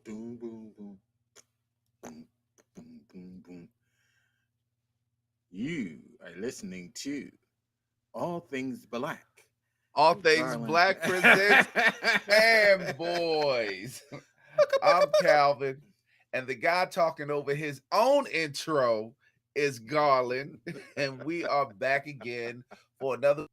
Boom, boom, boom, boom, boom, boom, boom. You are listening to All Things Black All with Things Garland. Black presents Fanboys. I'm Calvin, and the guy talking over his own intro is Garland, and we are back again for another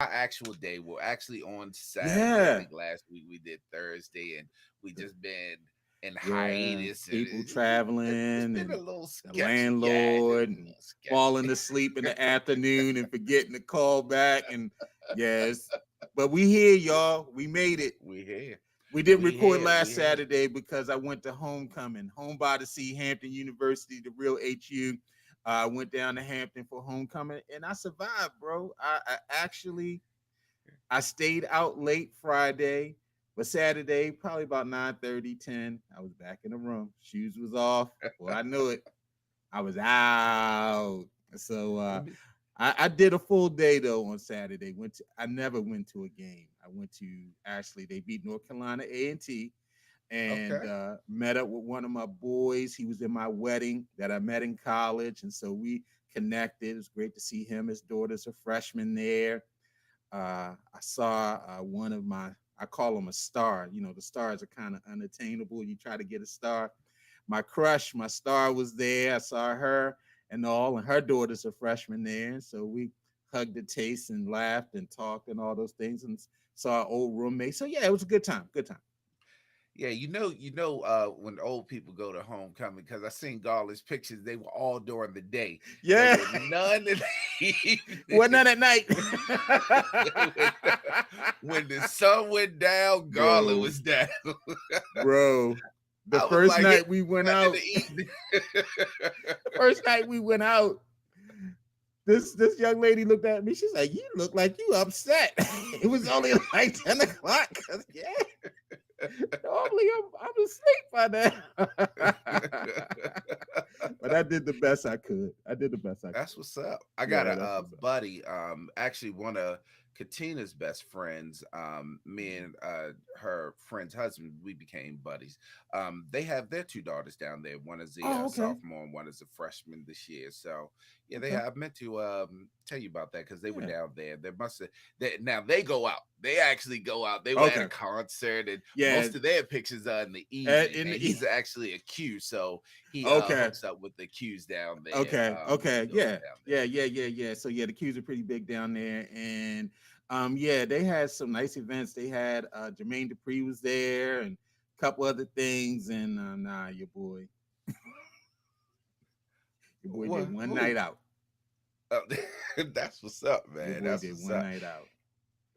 actual day. We're actually on Saturday. I Yeah, think last week we did Thursday, and we just been in yeah. hiatus, and People it's traveling been a and little the sketchy. Yeah, it's been landlord a and little sketchy. falling asleep in the afternoon and forgetting to call back. And yes, but we here, y'all. We made it. We here. We didn't We record here. last We here. Saturday because I went to homecoming, home by the sea, Hampton University, the real HU. I went down to Hampton for homecoming, and I survived, bro. I actually I stayed out late Friday, but Saturday, probably about 9:30, 10, I was back in the room. Shoes was off. Well, I knew it. I was out. So Let me. I did a full day though on Saturday. I never went to a game. I went to actually they beat North Carolina A&T and Okay. met up with one of my boys. He was in my wedding that I met in college, and so we connected. It was great to see him. His daughter's a freshman there. I saw one of my, I call him a star. You know, the stars are kind of unattainable. You try to get a star. My crush, my star was there. I saw her and all, and her daughter's a freshman there. And so we hugged the taste and laughed and talked and all those things and saw our old roommate. So yeah, it was a good time. Good time. Yeah, when old people go to homecoming, because I seen Garland's pictures, they were all during the day. There Yeah. were none in the Wasn't evening. that at night? when, when the sun went down, Garland Bro, was down. bro. The I was first like, he night we went nothing in out, the evening. the first night we went out, this young lady looked at me. She's like, "You look like you upset." It was only like 10 o'clock. Yeah, normally I'm asleep by then. But I did the best I could. I did the best I That's could. what's up. I got Yeah, a, that's what's up. buddy, actually one of Katina's best friends. Me Mhm. and her friend's husband, we became buddies. They have their two daughters down there. One is a Oh, okay, sophomore, and one is a freshman this year. So yeah, they okay, have. I meant to tell you about that because they were yeah, down there. There must have now they go out. They actually go out. They were at a okay, concert, and yeah. most of their pictures are in the evening. In And the he's actually a Q, so he okay, hooks up with the Qs down there when he okay, goes yeah, down there. yeah. So yeah, the queues are pretty big down there, and yeah, they had some nice events. They had Jermaine Dupri was there, and a couple other things, and nah, your boy did What? one night Who? out. Uh, that's what's up, Your man. boy That's did what's one up. night out.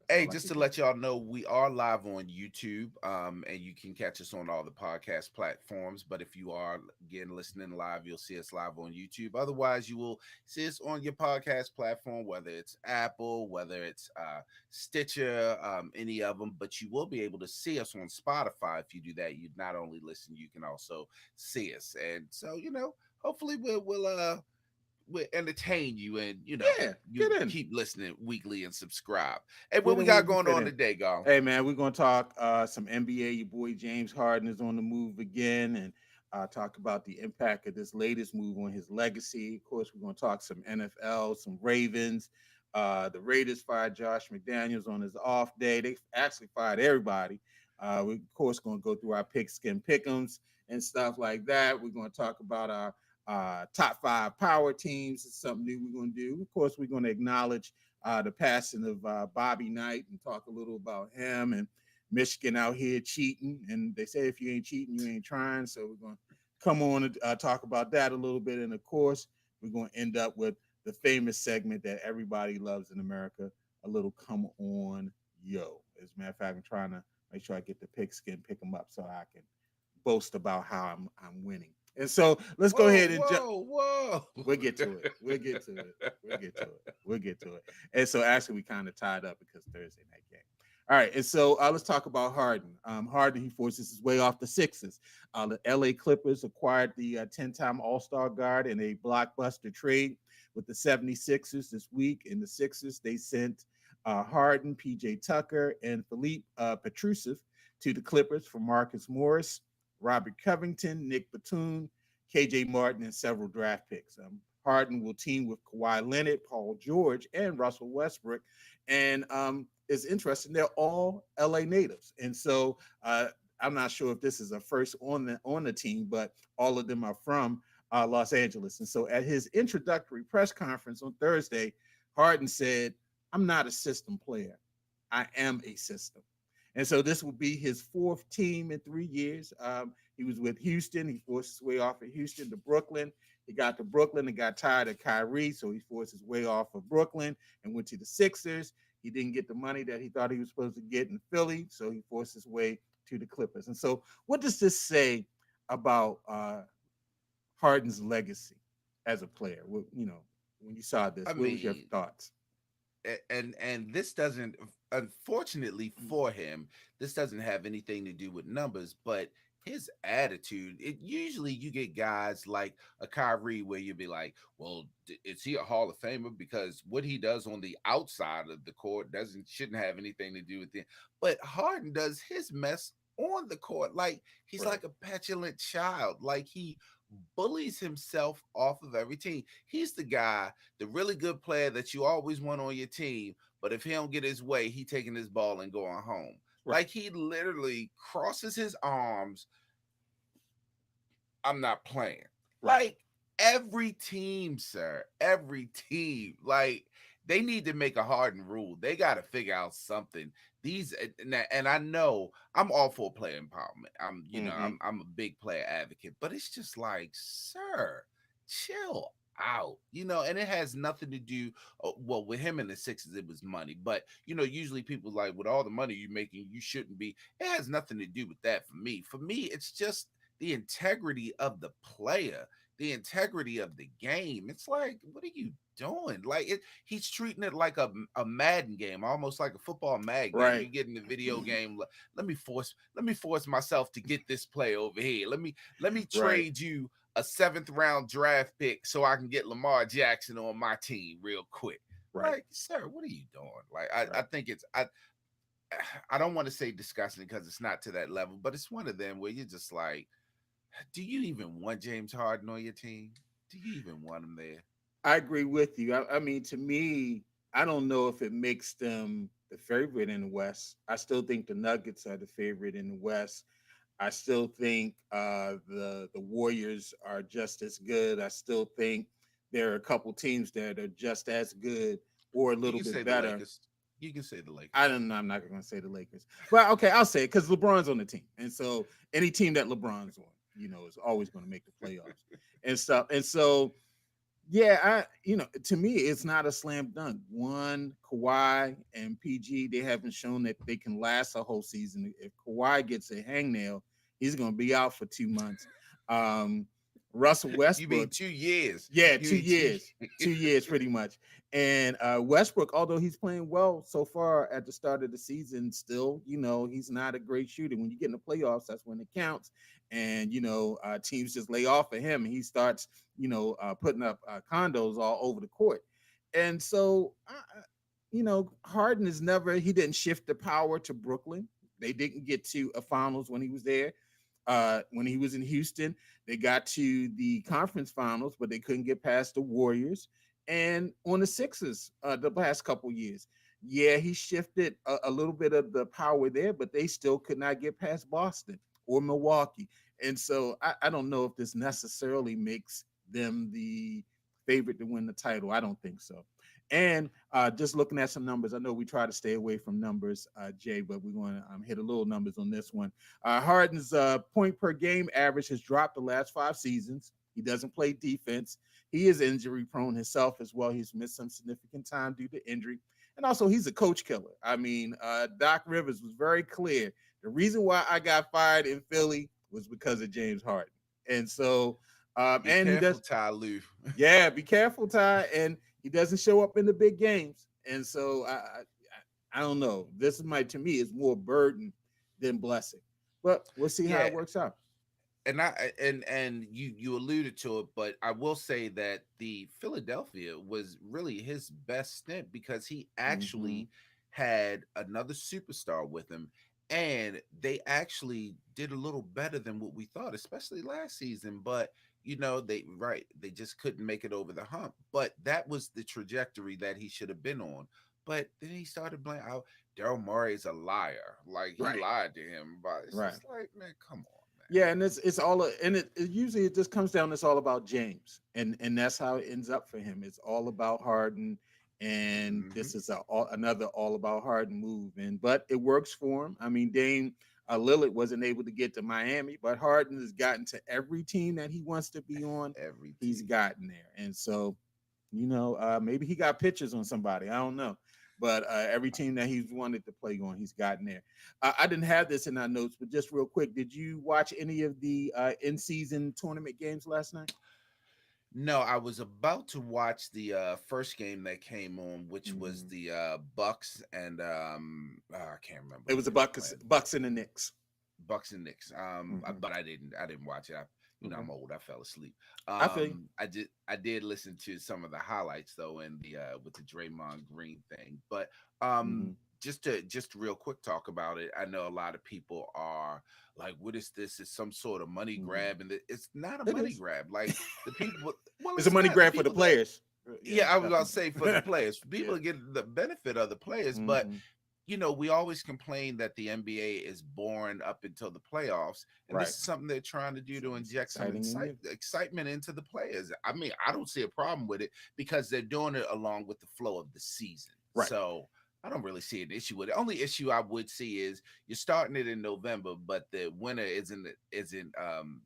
That's Hey, all I just could to give let you. y'all know, we are live on YouTube, and you can catch us on all the podcast platforms. But if you are again listening live, you'll see us live on YouTube. Otherwise, you will see us on your podcast platform, whether it's Apple, whether it's Stitcher, any of them. But you will be able to see us on Spotify. If you do that, you not only listen, you can also see us. And so, hopefully we'll entertain you, and Yeah, you get in, keep listening weekly and subscribe. Hey, what get we in where got you going fit on in. today, Gal? Hey man, we're gonna talk some NBA. Your boy James Harden is on the move again, and talk about the impact of this latest move on his legacy. Of course, we're gonna talk some NFL, some Ravens. The Raiders fired Josh McDaniels on his off day. They actually fired everybody. We of course gonna go through our pigskin pick'ems and stuff like that. We're gonna talk about our top five power teams. It's something new we're gonna do. Of course, we're gonna acknowledge the passing of Bobby Knight and talk a little about him and Michigan out here cheating. And they say if you ain't cheating, you ain't trying. So we're going to come on and talk about that a little bit. And of course, we're going to end up with the famous segment that everybody loves in America, a little come on, yo. As a matter of fact, I'm trying to make sure I get the pigskin, pick them up so I can boast about how I'm winning. And so let's go Whoa, ahead and jump. whoa, whoa. We'll get to it. We'll get to it. We'll get to it. We'll get to it. And so actually, we kind of tied up because Thursday night game. All right, and so let's talk about Harden. Harden, he forces his way off the Sixers. The LA Clippers acquired the 10-time All-Star guard in a blockbuster trade with the 76ers this week. In the Sixers, they sent Harden, PJ Tucker, and Philippe Petrusev to the Clippers for Marcus Morris. Robert Covington, Nick Batum, KJ Martin, and several draft picks. Harden will team with Kawhi Leonard, Paul George, and Russell Westbrook. And it's interesting; they're all LA natives, and so I'm not sure if this is a first on the team, but all of them are from Los Angeles. And so, at his introductory press conference on Thursday, Harden said, "I'm not a system player. I am a system." And so this will be his fourth team in 3 years. He was with Houston. He forced his way off of Houston to Brooklyn. He got to Brooklyn and got tired of Kyrie, so he forced his way off of Brooklyn and went to the Sixers. He didn't get the money that he thought he was supposed to get in Philly, so he forced his way to the Clippers. And so, what does this say about Harden's legacy as a player? When you saw I this, what was your mean, thoughts? and this doesn't, unfortunately for him, this doesn't have anything to do with numbers, but his attitude. It usually, you get guys like a Kyrie where you'll be like, well, is he a Hall of Famer? Because what he does on the outside of the court doesn't shouldn't have anything to do with it. But Harden does his mess on the court like he's Right, like a petulant child. Like he bullies himself off of every team. He's the guy, the really good player that you always want on your team, but if he don't get his way, he taking his ball and going home. right, Like he literally crosses his arms. I'm not playing. right. Like every team, sir, every team, like they need to make a hardened rule. They got to figure out something. These and I know I'm all for player empowerment. I'm you know Mm-hmm. I'm a big player advocate, but it's just like, sir, chill out, and it has nothing to do. Well, with him and the Sixers, it was money, but usually people like with all the money you're making, you shouldn't be. It has nothing to do with that for me. For me, it's just the integrity of the player, the integrity of the game. It's like, what are you doing? Like he's treating it like a Madden game, almost like a football Madden game. Right, You get in the video game, let me force myself to get this play over here. Let me right, trade you a seventh round draft pick so I can get Lamar Jackson on my team real quick. right, Like, sir, what are you doing? Like, I right. think I don't want to say disgusting because it's not to that level, but it's one of them where you're just like, do you even want James Harden on your team? Do you even want him there? I agree with you. I mean, to me, I don't know if it makes them the favorite in the West. I still think the Nuggets are the favorite in the West. I still think the Warriors are just as good. I still think there are a couple teams that are just as good or a You little can bit say the better. Lakers. You can say the I Lakers. don't know. I'm not going to say the Lakers, but okay, I'll say it because LeBron's on the team, and so any team that LeBron's on, is always going to make the playoffs and stuff. And so yeah, to me, it's not a slam dunk. One, Kawhi and PG, they haven't shown that they can last a whole season. If Kawhi gets a hangnail, he's going to be out for 2 months. Um, Russell You mean Westbrook, 2 years? yeah, You two mean two? years, 2 years pretty much. And Westbrook, although he's playing well so far at the start of the season, still, he's not a great shooter. When you get in the playoffs, that's when it counts. And teams just lay off of him, and he starts, putting up condos all over the court. And so, Harden is never. He didn't shift the power to Brooklyn. They didn't get to a finals when he was there. When he was in Houston, they got to the conference finals, but they couldn't get past the Warriors. And on the Sixers, the past couple years, yeah, he shifted a little bit of the power there, but they still could not get past Boston or Milwaukee. And so I don't know if this necessarily makes them the favorite to win the title. I don't think so. And just looking at some numbers, I know we try to stay away from numbers, Jay, but we're going to hit a little numbers on this one. Harden's point per game average has dropped the last 5 seasons. He doesn't play defense. He is injury prone himself as well. He's missed some significant time due to injury. And also, he's a coach killer. I mean, Doc Rivers was very clear. The reason why I got fired in Philly was because of James Harden. And so, Be and he careful, does, Ty Lue. yeah, be careful, Ty. And he doesn't show up in the big games. And so, I don't know. This might, to me, is more burden than blessing. But we'll see how Yeah, it works out. and you alluded to it, but I will say that the Philadelphia was really his best stint because he Mm-hmm. actually had another superstar with him, and they actually did a little better than what we thought, especially last season. But they just couldn't make it over the hump. But that was the trajectory that he should have been on. But then he started blaming out Daryl Morey is a liar. Like he Right. lied to him. But it's Right. just like, man, come on, Yeah, and it's all and it usually it just comes down. It's all about James, and that's how it ends up for him. It's all about Harden, and man. this is another all about Harden move. And but it works for him. I mean, Dame Lillard wasn't able to get to Miami, but Harden has gotten to every team that he wants to be on. Every He's team. gotten there, and so maybe he got pictures on somebody. I don't know. But every team that he's wanted to play on, he's gotten there. I didn't have this in our notes, but just real quick, did you watch any of the in-season tournament games last night? No, I was about to watch the first game that came on, which was Mhm. the Bucks and I can't remember It who was the they were Bucks, playing. Bucks and the Knicks. Bucks and Knicks. Hmm. But I didn't watch it. Okay, I'm old. I fell asleep. I feel you. I did listen to some of the highlights though, in the with the Draymond Green thing. But Hmm. just real quick talk about it. I know a lot of people are like, "What is this? It's some sort of money Hmm. grab," and it's not a It money is. grab. Like the people, well, It's a it's money not the grab for the people that. players. Yeah, Yeah, I was about to say for the definitely. players, people Yeah. are getting the benefit of the players, but Hmm. we always complain that the NBA is boring up until the playoffs, and this Right. is something they're trying to do to It's inject some exciting and new. excitement into the players. I mean, I don't see a problem with it because they're doing it along with the flow of the season. Right. So I don't really see an issue with it. Only issue I would see is you're starting it in November, but the winner isn't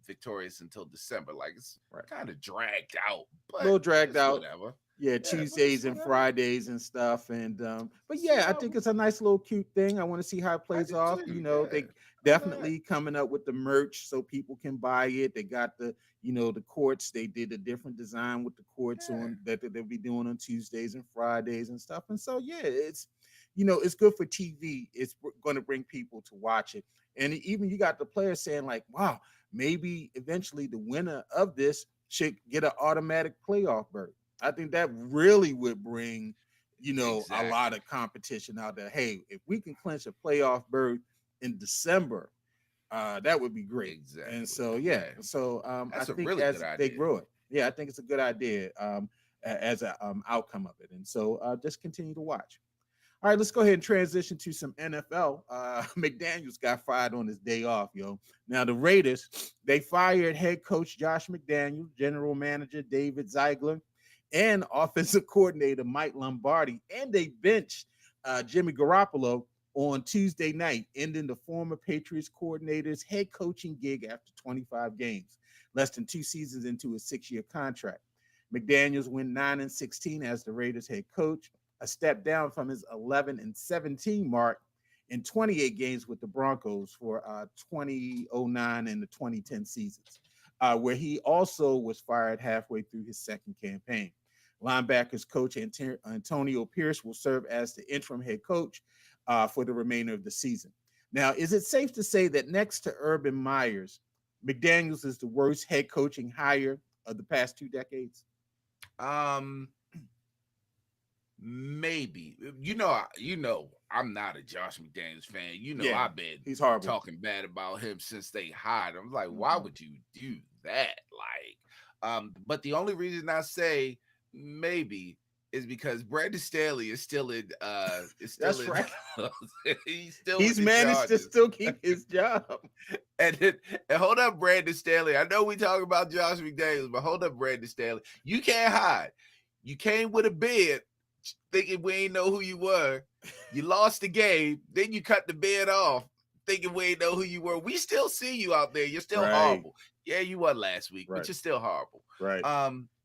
victorious until December. Like it's Right. kind of dragged out, A but little dragged it's out. whatever. Yeah, Yeah, but it's Tuesdays and whatever. Fridays and stuff. And but It's yeah, I think whatever. it's a nice little cute thing. I want to see how it I plays do off. too. They Yeah, I'm glad. definitely coming up with the merch so people can buy it. They got the courts. They did a different design with the courts Yeah, on that they'll be doing on Tuesdays and Fridays and stuff. And so yeah, it's good for TV. It's going to bring people to watch it. And even you got the players saying like, wow, maybe eventually the winner of this should get an automatic playoff berth. I think that really would bring, a lot exactly, of competition out there. Hey, if we can clinch a playoff berth in December, that would be great. And exactly. so, yeah, Yeah, so I that's a think really good as they idea. grow it, yeah, I think it's a good idea as an outcome of it. And so just continue to watch. All right, let's go ahead and transition to some NFL. McDaniels got fired on his day off, yo. Now the Raiders, they fired head coach Josh McDaniels, general manager David Ziegler, and offensive coordinator Mike Lombardi, and they benched Jimmy Garoppolo on Tuesday night, ending the former Patriots coordinator's head coaching gig after 25 games, less than 2 seasons into a 6-year contract. McDaniels went 9-16 as the Raiders head coach, a step down from his 11-17 mark in 28 games with the Broncos for 2009 and the 2010 seasons, where he also was fired halfway through his second campaign. Linebackers coach Antonio Pierce will serve as the interim head coach for the remainder of the season. Now, is it safe to say that next to Urban Myers, McDaniels is the worst head coaching hire of the past 2 decades? Um, maybe I'm not a Josh McDaniels fan. Yeah, I've been he's horrible. talking bad about him since they hired him. Like, why Mhm. would you do that? But the only reason I say maybe is because Brandon Staley is still That's in right. he's still with He's the managed to Chargers. still keep his job. And hold up, Brandon Staley. I know we talk about Josh McDaniels, but hold up, Brandon Staley. You can't hide. You came with a bid thinking we ain't know who you were. You lost the game, then you cut the bid off, thinking we ain't know who you were. We still see you out there. You're still Right, horrible. Yeah, you won last week, but right, you're still horrible. right.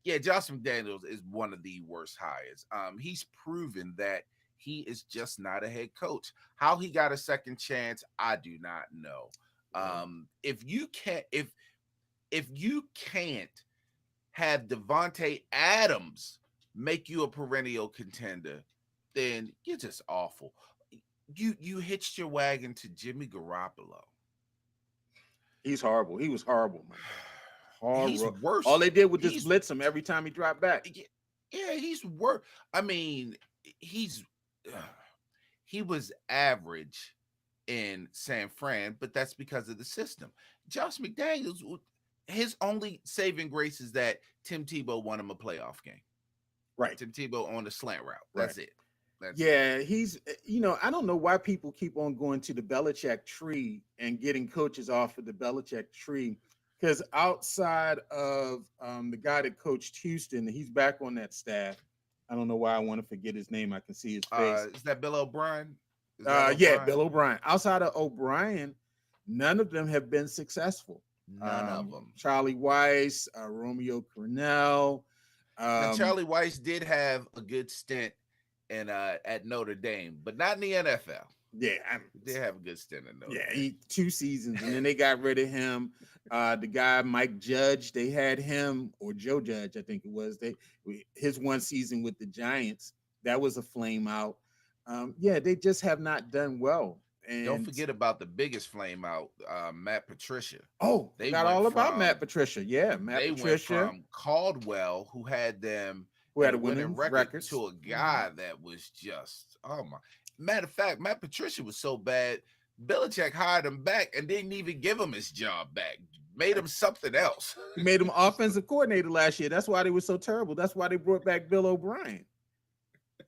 Yeah, Josh McDaniels is one of the worst hires. He's proven that he is just not a head coach. How he got a second chance, I do not know. Right. If you can't have Devontae Adams make you a perennial contender, then you're just awful. You hitched your wagon to Jimmy Garoppolo. He's horrible. He was horrible, man. He's Horrible. All worse. they did was just He's blitz him every time he dropped back. Yeah, he's worse. I mean, he's he was average in San Fran, but that's because of the system. Josh McDaniels, his only saving grace is that Tim Tebow won him a playoff game. Right, Tim Tebow on the slant route. right. That's it. That's it. Yeah, I don't know why people keep on going to the Belichick tree and getting coaches off of the Belichick tree. Because outside of the guy that coached Houston, he's back on that staff. I don't know why I want to forget his name. I can see his face. Is that Bill O'Brien? Is that Yeah, O'Brien? Bill O'Brien. Outside of O'Brien, none of them have been successful. None of them. Charlie Weiss, Romeo Cornell. Now Um, Charlie Weiss did have a good stint in at Notre Dame, but not in the NFL. yeah, He did have a good stint in Notre yeah, Dame. 2 seasons, and then they got rid of him. The guy Mike Judge, they had him, or Joe Judge, I think it was. His 1 season with the Giants, that was a flame out. Yeah, they just have not done well. Don't And forget about the biggest flame out, Matt Patricia. oh, They forgot went all about Matt from Patricia. Yeah, Matt they went Patricia, from Caldwell, who had them who in had a a winning winning record, records. to a guy that was just, oh my. Matter of fact, Matt Patricia was so bad, Belichick hired him back and didn't even give him his job back. Made him something else. He made him offensive coordinator last year. That's why they were so terrible. That's why they brought back Bill O'Brien.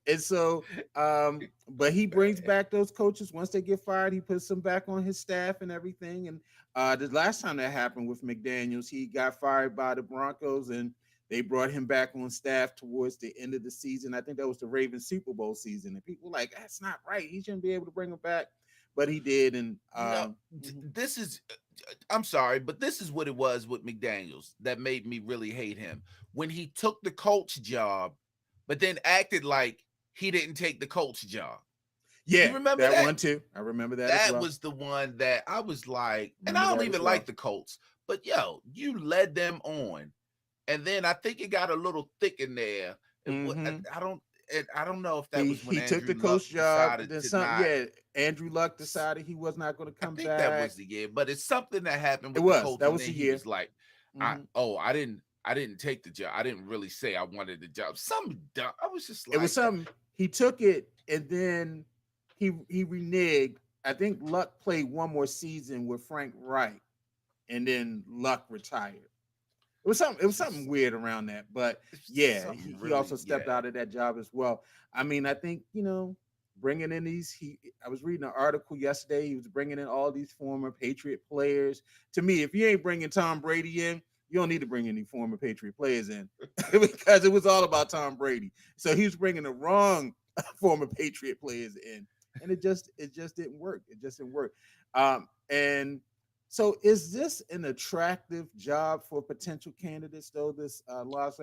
And so, but he brings back those coaches once they get fired. He puts them back on his staff and everything. And the last time that happened with McDaniels, he got fired by the Broncos, and they brought him back on staff towards the end of the season. I think that was the Ravens Super Bowl season, and people were like, that's not right. He shouldn't be able to bring him back, but he did. And No, mhm. this is I'm sorry, but this is what it was with McDaniels that made me really hate him. When he took the coach job, but then acted like he didn't take the coach job. You Yeah, remember that that? one too. I remember that as That well. was the one that I was like, and Remember I don't that as even well. like the Colts, but yo, you led them on, and then I think it got a little thick in there. Hmm. I don't, I don't know if that He was when he took Andrew the Luck coach job, and decided then to some. not. Yeah, Andrew Luck decided he was not going to I come think that back. was the year, but it's something that happened It with the was Colts, that and was then the he year. was like, Hmm. I didn't take the job. I didn't really say I wanted the job. Some dumb. I was just It was like, something. He took it, and then he reneged. I think Luck played one more season with Frank Wright, and then Luck retired. It was something. It was it's something just, weird around that, but it's just yeah, something he also really, stepped yeah. out of that job as well. I mean, I think bringing in these. I was reading an article yesterday. He was bringing in all these former Patriot players. To me, if you ain't bringing Tom Brady in, you don't need to bring any former Patriot players in because it was all about Tom Brady. So he was bringing the wrong former Patriot players in, and it just didn't work. It just didn't work. And so, is this an attractive job for potential candidates, though? This Las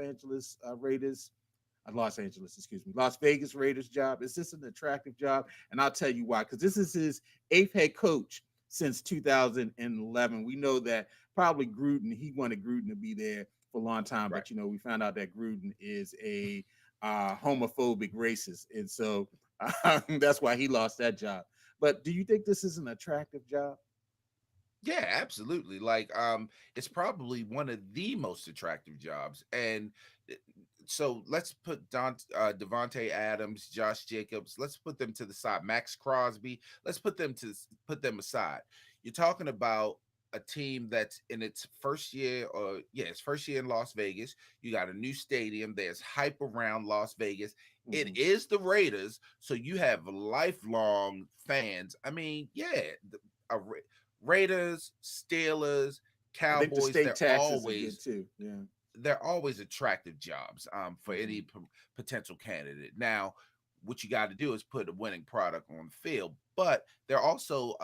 Vegas Raiders job. Is this an attractive job? And I'll tell you why. Because this is his eighth head coach since 2011. We know that probably Gruden. He wanted Gruden to be there for a long time, Right. but we found out that Gruden is a homophobic racist, and so that's why he lost that job. But do you think this is an attractive job? Yeah, absolutely. Like, it's probably one of the most attractive jobs. And uh, so let's put Devontae Adams, Josh Jacobs, let's put them to the side. Max Crosby, let's put them aside. You're talking about a team that's in its first year, or yeah, its first year in Las Vegas. You got a new stadium. There's hype around Las Vegas. It Mhm. is the Raiders, so you have lifelong fans. I mean, yeah, a Raiders, Steelers, I think the Cowboys, state taxes are good too. Yeah. they're always attractive jobs for any Mhm. potential candidate. Now, what you got to do is put a winning product on the field, but there are also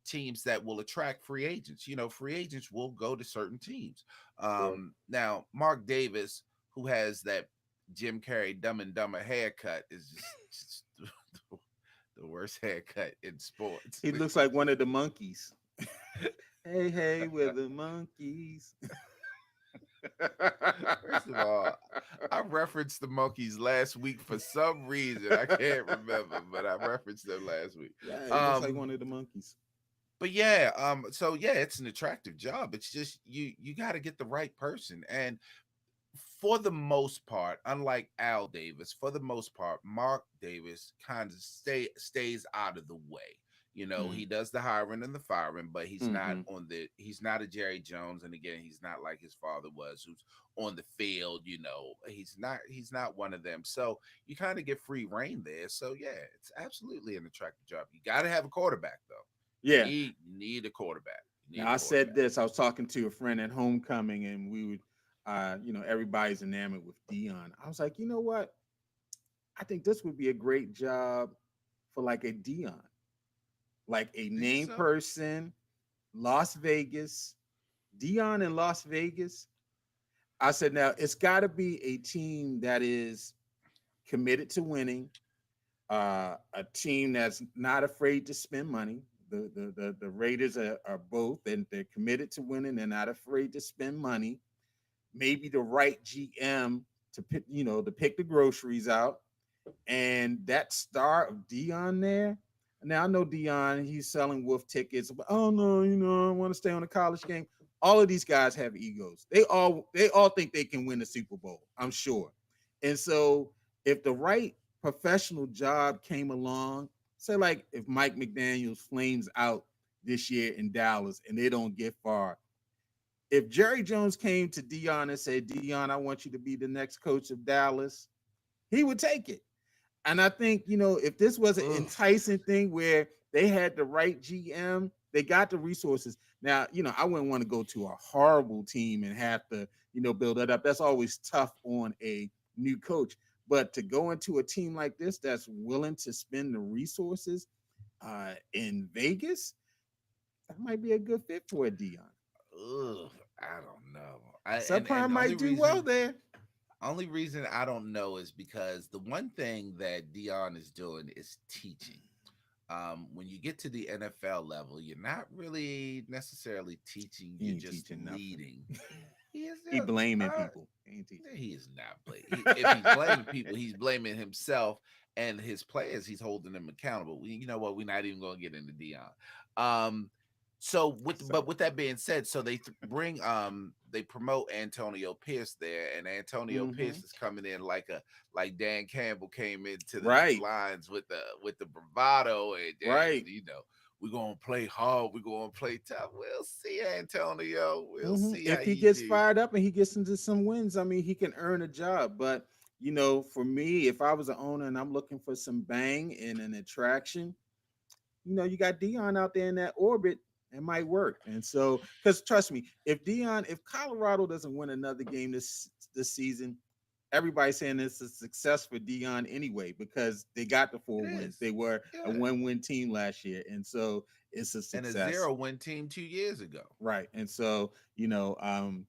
teams that will attract free agents. You know, free agents will go to certain teams. Sure. Now, Mark Davis, who has that Jim Carrey Dumb and Dumber haircut, is just the worst haircut in sports. He looks like one of the monkeys. Hey, hey, we're the monkeys. First of all, I referenced the monkeys last week for some reason. I can't remember, but I referenced them last week. Yeah, he looks like Um, one of the monkeys. but yeah, so yeah, it's an attractive job. It's just you got to get the right person. And for the most part, unlike Al Davis, for the most part, Mark Davis kind of stays out of the way. You know, Mm, he does the hiring and the firing, but mm-hmm. he's not a Jerry Jones. And again, he's not like his father was, who's on the field. You know, he's not one of them. So you kind of get free reign there. So yeah, it's absolutely an attractive job. You got to have a quarterback though. Yeah. You need a quarterback. You need Now a I said quarterback. this. I was talking to a friend at homecoming, and we would, everybody's enamored with Dion. I was like, you know what? I think this would be a great job for like a Dion, like a Think name so? person, Las Vegas, Dion in Las Vegas. I said, now it's got to be a team that is committed to winning, a team that's not afraid to spend money. The Raiders are both, and they're committed to winning. They're not afraid to spend money. Maybe the right GM to pick, to pick the groceries out, and that star of Dion there. Now I know Dion, he's selling wolf tickets, but oh no, I want to stay on the college game. All of these guys have egos. They all think they can win the Super Bowl, I'm sure. And so if the right professional job came along, say like if Mike McDaniels flames out this year in Dallas and they don't get far, if Jerry Jones came to Dion and said, Dion, I want you to be the next coach of Dallas, he would take it. And I think, if this was an Ugh. enticing thing where they had the right GM, they got the resources. Now, I wouldn't want to go to a horrible team and have to, build that up. That's always tough on a new coach. But to go into a team like this that's willing to spend the resources in Vegas, that might be a good fit for a Dion. Ugh, I don't know. And Subprime might do well there. only reason I don't know is because the one thing that Dion is doing is teaching. When you get to the NFL level, you're not really necessarily teaching, He you're ain't just teaching nothing. leading. He is He just, blaming people. He ain't teaching. he is not blaming. If he's blaming people, he's blaming himself and his players. He's holding them accountable. You know what? We're not even going to get into Dion. Um, but So, with that being said, so they promote Antonio Pierce there, and Antonio mm-hmm. Pierce is coming in like Dan Campbell came into the Right, lines with the bravado, and right. we're gonna play hard, we're gonna play tough. We'll see, Antonio. We'll Mhm. see how If he you gets do. fired up and he gets into some wins, I mean, he can earn a job. But for me, if I was an owner and I'm looking for some bang and an attraction, you got Dion out there in that orbit, it might work. And so, because trust me, if Colorado doesn't win another game this season, everybody's saying it's a success for Dion anyway because they got the It 4 wins. is, They were a yeah, one-win team last year, and so it's a and a success. 0-win team 2 years ago. Right. And so, Dion,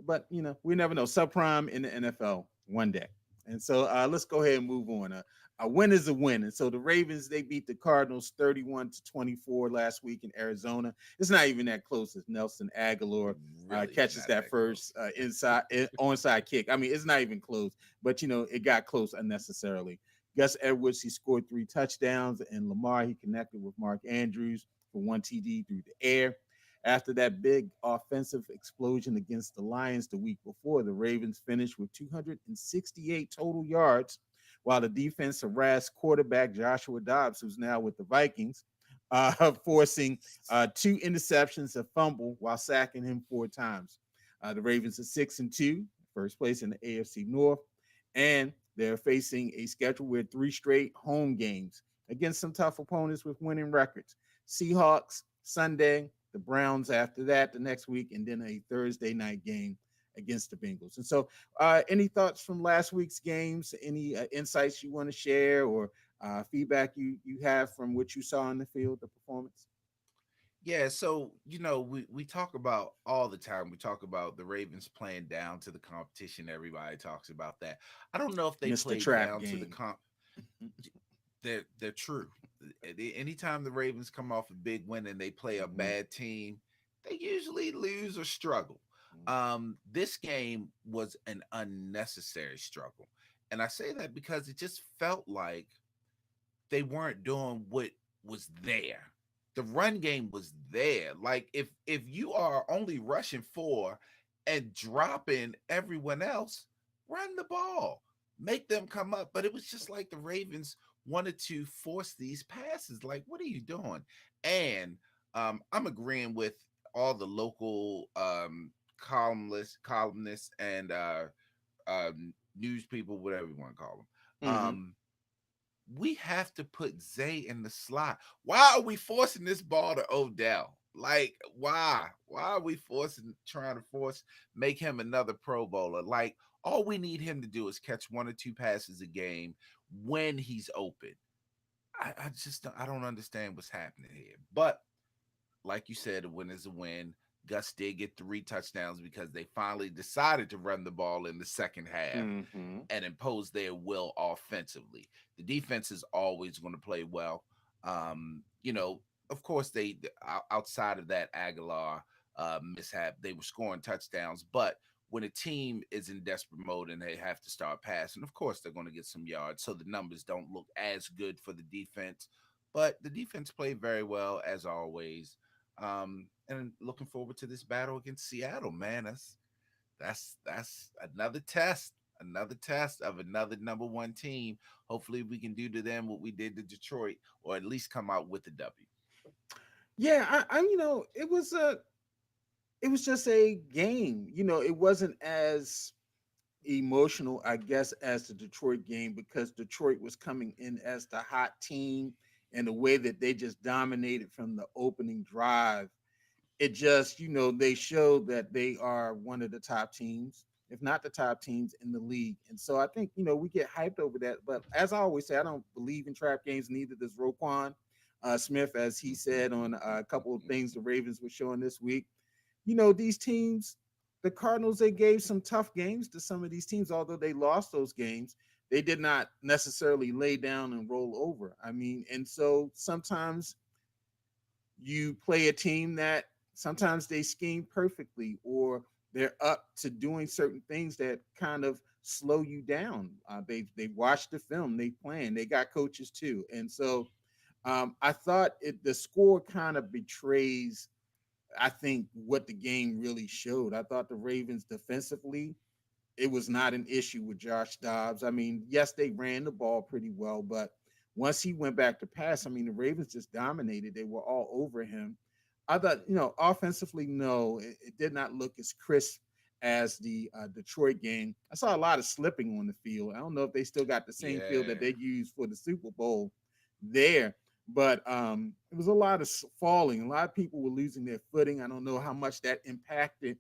but we never know. Subprime in the NFL one day. And so let's go ahead and move on. A win is a win. And so the Ravens, they beat the Cardinals 31-24 last week in Arizona. It's not even that close as Nelson Aguilar Really is catches not that that close. first onside kick. I mean, it's not even close, but it got close unnecessarily. Gus Edwards, he scored 3 touchdowns, and Lamar, he connected with Mark Andrews for 1 TD through the air. After that big offensive explosion against the Lions the week before, the Ravens finished with 268 total yards, while the defense harassed quarterback Joshua Dobbs, who's now with the Vikings, forcing 2 interceptions, a fumble, while sacking him 4 times. The Ravens are 6-2, first place in the AFC North, and they're facing a schedule with 3 straight home games against some tough opponents with winning records. Seahawks Sunday, the Browns after that the next week, and then a Thursday night game against the Bengals. And so, any thoughts from last week's games? Any insights you want to share, or feedback you have from what you saw in the field, the performance? Yeah, so we talk about all the time. We talk about the Ravens playing down to the competition. Everybody talks about that. I don't know if they Mr. played Trap down to the game. comp. They're true. Anytime the Ravens come off a big win and they play a Mm-hmm. bad team, they usually lose or struggle. This game was an unnecessary struggle, and I say that because it just felt like they weren't doing what was there. The run game was there. Like if you are only rushing four and dropping everyone else, run the ball. Make them come up. But it was just like the Ravens wanted to force these passes. Like, what are you doing? And I'm agreeing with all the local columnists and news people, whatever you want to call them. Hmm. We have to put Zay in the slot. Why are we forcing this ball to Odell? Like, why? Why are we trying to force, make him another Pro Bowler? Like, all we need him to do is catch one or two passes a game when he's open. I just I don't understand what's happening here. But like you said, a win is a win. Gus did get 3 touchdowns because they finally decided to run the ball in the second half Hmm. and impose their will offensively. The defense is always going to play well. Of course, they outside of that Aguilar mishap, they were scoring touchdowns. But when a team is in desperate mode and they have to start passing, of course they're going to get some yards. So the numbers don't look as good for the defense. But the defense played very well as always. And looking forward to this battle against Seattle, man. That's another test of another number one team. Hopefully, we can do to them what we did to Detroit, or at least come out with the W. Yeah, it was just a game. It wasn't as emotional, I guess, as the Detroit game because Detroit was coming in as the hot team, and the way that they just dominated from the opening drive, it just, they showed that they are one of the top teams, if not the top teams in the league. And so I think, we get hyped over that. But as I always say, I don't believe in trap games, neither does Roquan Smith, as he said on a couple of things the Ravens were showing this week. These teams, the Cardinals, they gave some tough games to some of these teams, although they lost those games. They did not necessarily lay down and roll over. I mean, and so sometimes you play a team that sometimes they scheme perfectly, or they're up to doing certain things that kind of slow you down. They watch the film, they plan, they got coaches too, and so I thought the score kind of betrays, I think, what the game really showed. I thought the Ravens defensively, it was not an issue with Josh Dobbs. I mean, yes, they ran the ball pretty well, but once he went back to pass, I mean, the Ravens just dominated. They were all over him. I thought, offensively, no, it did not look as crisp as the Detroit game. I saw a lot of slipping on the field. I don't know if they still got the same field that Yeah, they used for the Super Bowl there, but it was a lot of falling. A lot of people were losing their footing. I don't know how much that impacted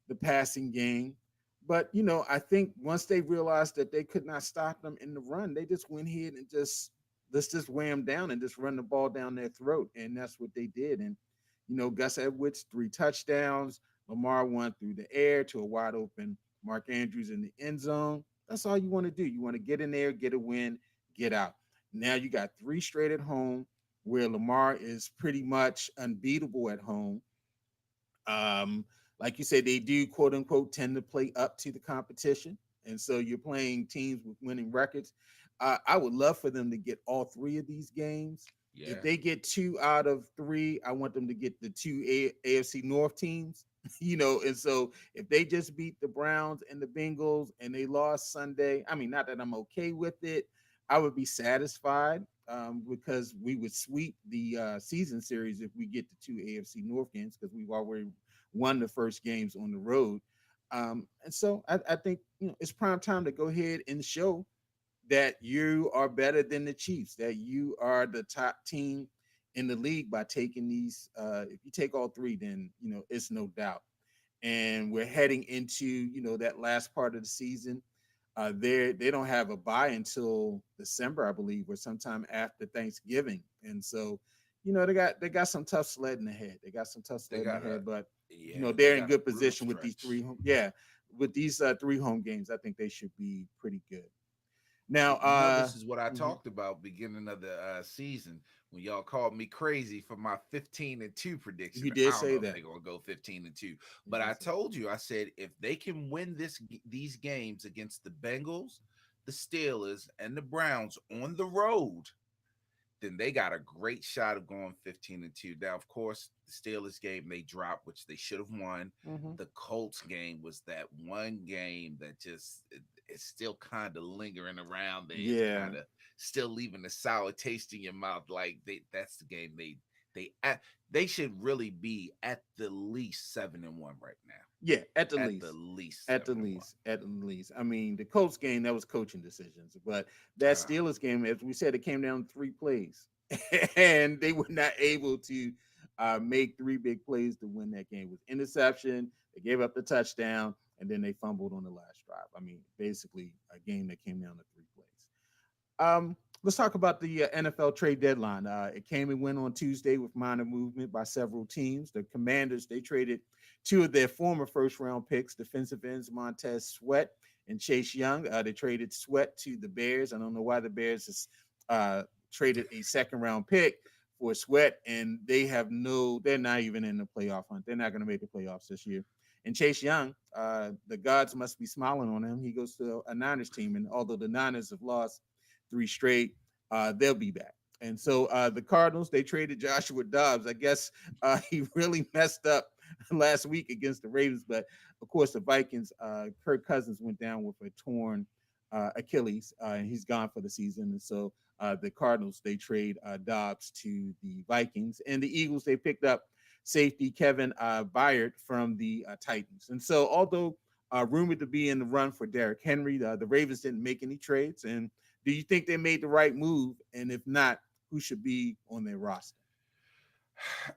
the passing game. But I think once they realized that they could not stop them in the run, they just went ahead and just let's just wear them down and just run the ball down their throat, and that's what they did. And Gus Edwards 3 touchdowns, Lamar one through the air to a wide open Mark Andrews in the end zone. That's all you want to do. You want to get in there, get a win, get out. Now you got 3 straight at home, where Lamar is pretty much unbeatable at home. um, like you said, they do quote unquote tend to play up to the competition. And so you're playing teams with winning records. I would love for them to get all 3 of these games. If yeah, they get 2 out of 3, I want them to get the 2 AFC North teams. And so if they just beat the Browns and the Bengals and they lost Sunday, I mean, not that I'm okay with it, I would be satisfied, because we would sweep the season series if we get the 2 AFC North games because we've already won the first games on the road. And so I think it's prime time to go ahead and show that you are better than the Chiefs, that you are the top team in the league by taking these. If you take all 3, then it's no doubt. And we're heading into that last part of the season. They don't have a bye until December, I believe, or sometime after Thanksgiving, and so they got some tough sledding ahead. They got some tough they sledding got a ahead, but they they're in got a good brutal position with these stretch. yeah, with these 3 home games. I think they should be pretty good. Now, This is what I mhm, talked about beginning of the season when y'all called me crazy for my 15-2 prediction. you did I don't say know if that. they're gonna go 15-2, You but I did say that. told you, I said if they can win these games against the Bengals, the Steelers, and the Browns on the road, then they got a great shot of going 15-2. Now, of course, the Steelers game they dropped, which they should have won. Hmm. The Colts game was that one game that it's still kind of lingering around there. It's kind Yeah, of still leaving a sour taste in your mouth. Like that's the game they they should really be at the least 7-1 right now. Yeah, at the At the least. least At the 7-1. least, at the least. I mean, the Colts game, that was coaching decisions, but that Ah, Steelers game, as we said, it came down to 3 plays, and they were not able to make 3 big plays to win that game. It was interception, they gave up the touchdown, and then they fumbled on the last drive. I mean, basically a game that came down to 3 plays. Let's talk about the NFL trade deadline. It came and went on Tuesday with minor movement by several teams. The Commanders, they traded 2 of their former first-round picks, defensive ends Montez Sweat and Chase Young. They traded Sweat to the Bears. I don't know why the Bears has traded a second-round pick for Sweat, and they're not even in the playoff hunt. They're not going to make the playoffs this year. And Chase Young, the gods must be smiling on him. He goes to a Niners team, and although the Niners have lost 3 straight, they'll be back. And so the Cardinals, they traded Joshua Dobbs. I guess he really messed up last week against the Ravens. But of course, the Vikings, Kirk Cousins went down with a torn Achilles, and he's gone for the season. And so the Cardinals, they trade Dobbs to the Vikings. And the Eagles, they picked up safety Kevin Byard from the Titans. And so although rumored to be in the run for Derrick Henry, the Ravens didn't make any trades. And do you think they made the right move? And if not, who should be on their roster?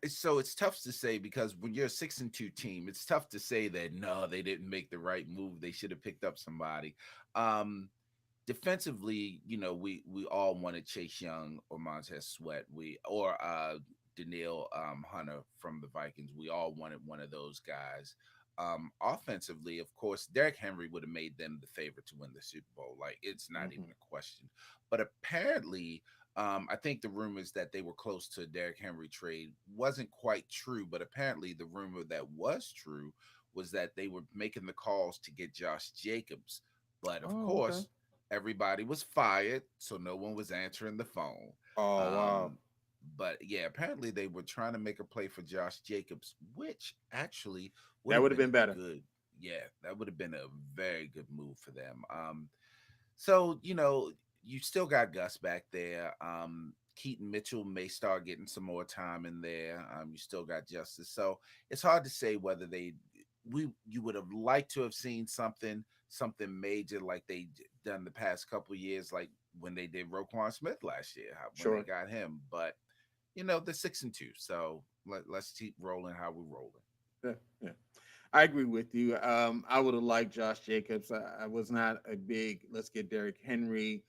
so it's tough to say because when you're a 6-2 team, it's tough to say that no, they didn't make the right move. They should have picked up somebody. Um, Defensively, we all wanted Chase Young or Montez Sweat. We or Daniil Hunter from the Vikings. We all wanted one of those guys. Offensively, of course, Derrick Henry would have made them the favorite to win the Super Bowl. Like it's not even Mm-hmm. a question. But apparently, I think the rumors that they were close to a Derrick Henry trade wasn't quite true. But apparently, the rumor that was true was that they were making the calls to get Josh Jacobs. But of Oh, okay. course, everybody was fired, so no one was answering the phone. Oh, wow. Um, but yeah, apparently they were trying to make a play for Josh Jacobs, which actually would That have would have been been a better. good, yeah, that would have been a very good move for them. So you still got Gus back there. Keaton Mitchell may start getting some more time in there. You still got Justice, so it's hard to say whether we you would have liked to have seen something major like they done the past couple years, like when they did Roquan Smith last year, when they Sure. got him. But they're 6-2, so let's keep rolling how we're rolling. Yeah, yeah. I agree with you. I would have liked Josh Jacobs. I was not a big let's get Derrick Henry.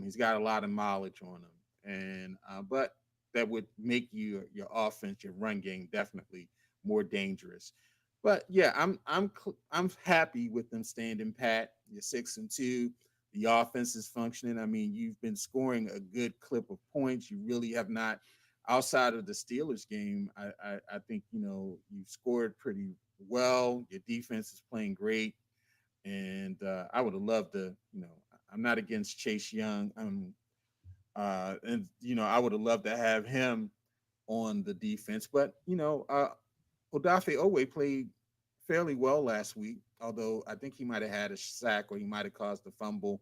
He's got a lot of mileage on him, and but that would make your offense, your run game, definitely more dangerous. But yeah, I'm happy with them standing pat. You're 6-2. The offense is functioning. I mean, you've been scoring a good clip of points. You really have not outside of the Steelers game. I think you've scored pretty well. Your defense is playing great, and I would have loved to. I'm not against Chase Young. And I would have loved to have him on the defense, but Odafe Owe played fairly well last week. Although I think he might have had a sack or he might have caused a fumble.